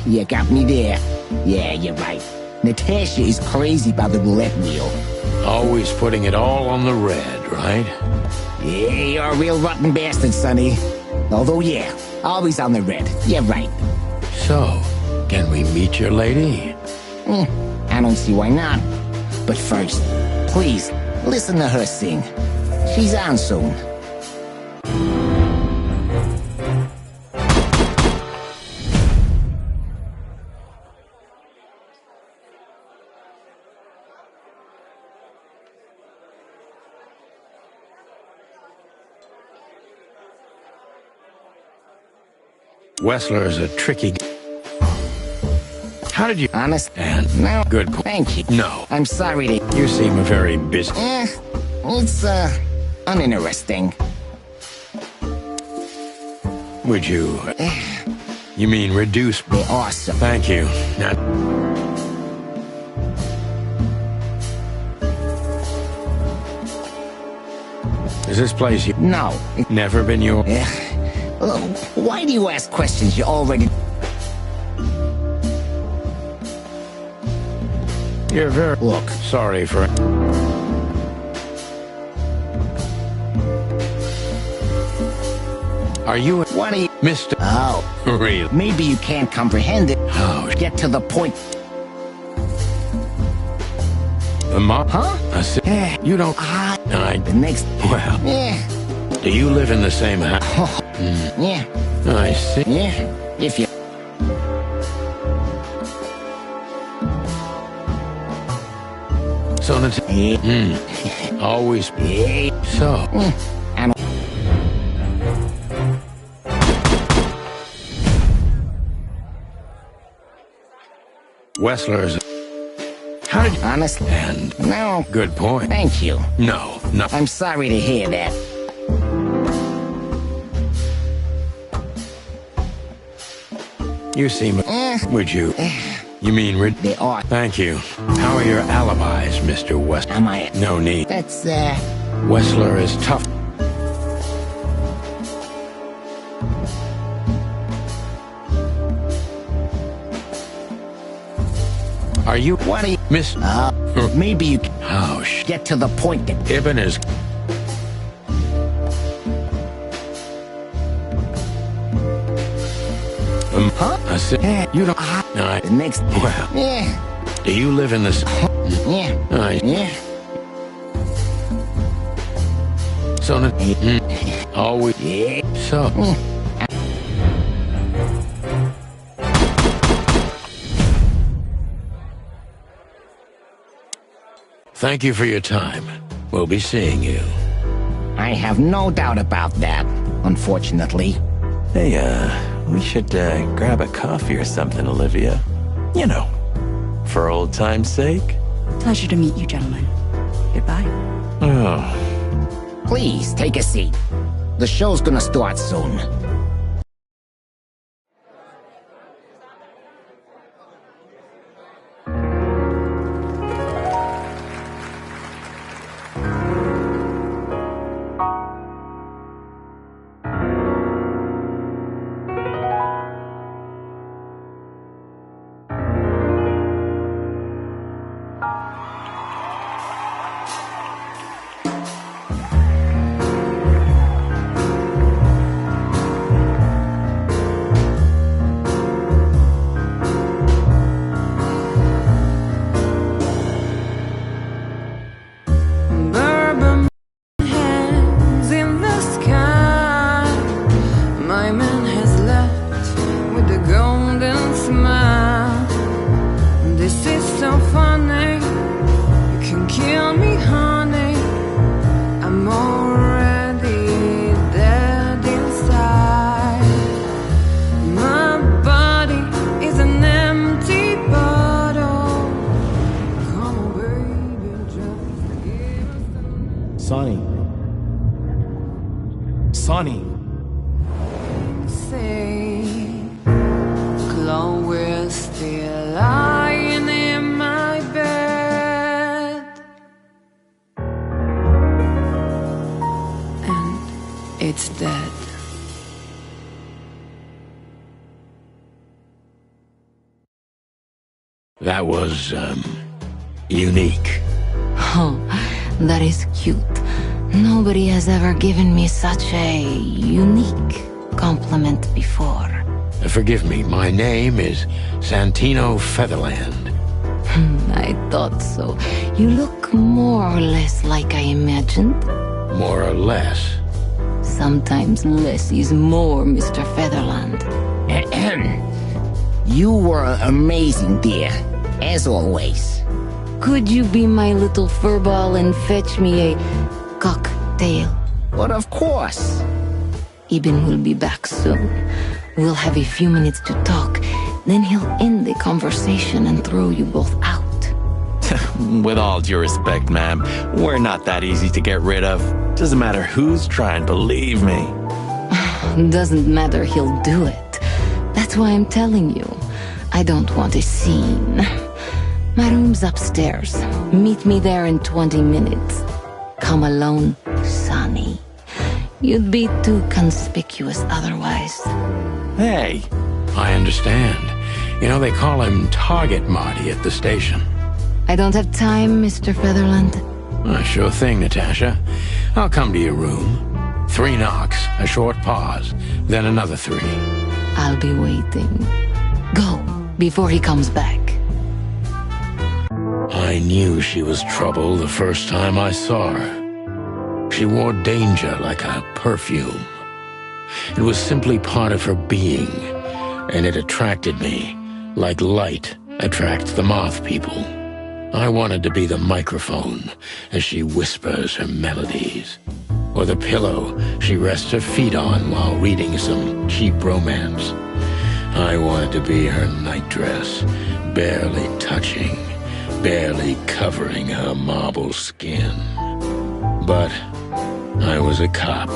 You got me there. Yeah, you're right. Natasha is crazy about the roulette wheel.
Always putting it all on the red, right?
Yeah, you're a real rotten bastard, Sonny. Although, yeah, always on the red. Yeah, right.
So, can we meet your lady?
I don't see why not. But first, please, listen to her sing. She's on soon.
Wessler is a tricky... How did you...
Honest?
And
no.
Good point.
Thank you.
No.
I'm sorry to...
You seem very busy.
It's, uninteresting.
Would you... You mean reduce...
They're awesome.
Thank you. Now... Is this place you...
No.
Never been your...
Why do you ask questions you already...
You're very...
Look.
Sorry for... Are you...
What are you...
Mr...
Oh.
Really?
Maybe you can't comprehend it.
Oh.
Get to the point.
Huh? I said... You don't...
The next...
Well...
Yeah.
Do you live in the same house?
Yeah.
I see.
Yeah. If you...
So that's... Always... So...
I don't...
Wessler's... How did you...
Honest?
And...
No.
Good point.
Thank you.
No.
I'm sorry to hear that.
You seem... Would you... You mean...
They are.
Thank you. How are your alibis, Mr. Wessler?
Am I...
No need.
That's,
Wessler is tough. Are you...
What are you...
Miss...
maybe you...
Oh,
Get to the point that...
Ibn is...
Huh?
I said... You don't...
The next...
Well...
Yeah.
Do you live in this...
Yeah. Yeah.
So that... Always...
Yeah.
So... Thank you for your time. We'll be seeing you.
I have no doubt about that, unfortunately.
Hey, we should, grab a coffee or something, Olivia. You know, for old time's sake.
Pleasure to meet you, gentlemen. Goodbye.
Oh.
Please, take a seat. The show's gonna start soon.
Sonny.
Say, Chloe's still lying in my bed, and it's dead.
That was, unique.
Oh, that is cute. Nobody has ever given me such a unique compliment before.
Forgive me, my name is Santino Featherland.
I thought so. You look more or less like I imagined.
More or less?
Sometimes less is more, Mr. Featherland.
You were amazing, dear. As always.
Could you be my little furball and fetch me a cocktail?
But of course.
Eben will be back soon. We'll have a few minutes to talk. Then he'll end the conversation and throw you both out.
With all due respect, ma'am, we're not that easy to get rid of. Doesn't matter who's trying, believe me.
Doesn't matter, he'll do it. That's why I'm telling you. I don't want a scene. My room's upstairs. Meet me there in 20 minutes. Come alone, Sonny. You'd be too conspicuous otherwise.
Hey.
I understand. You know, they call him Target Marty at the station.
I don't have time, Mr. Featherland.
Sure thing, Natasha. I'll come to your room. 3 knocks, a short pause, then another 3.
I'll be waiting. Go, before he comes back.
I knew she was trouble the first time I saw her. She wore danger like a perfume. It was simply part of her being, and it attracted me, like light attracts the moth people. I wanted to be the microphone as she whispers her melodies, or the pillow she rests her feet on while reading some cheap romance. I wanted to be her nightdress, barely touching, barely covering her marble skin. But I was a cop,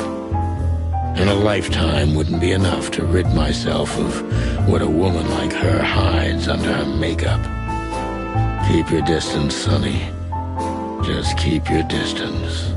and a lifetime wouldn't be enough to rid myself of what a woman like her hides under her makeup. Keep your distance, Sonny. Just keep your distance.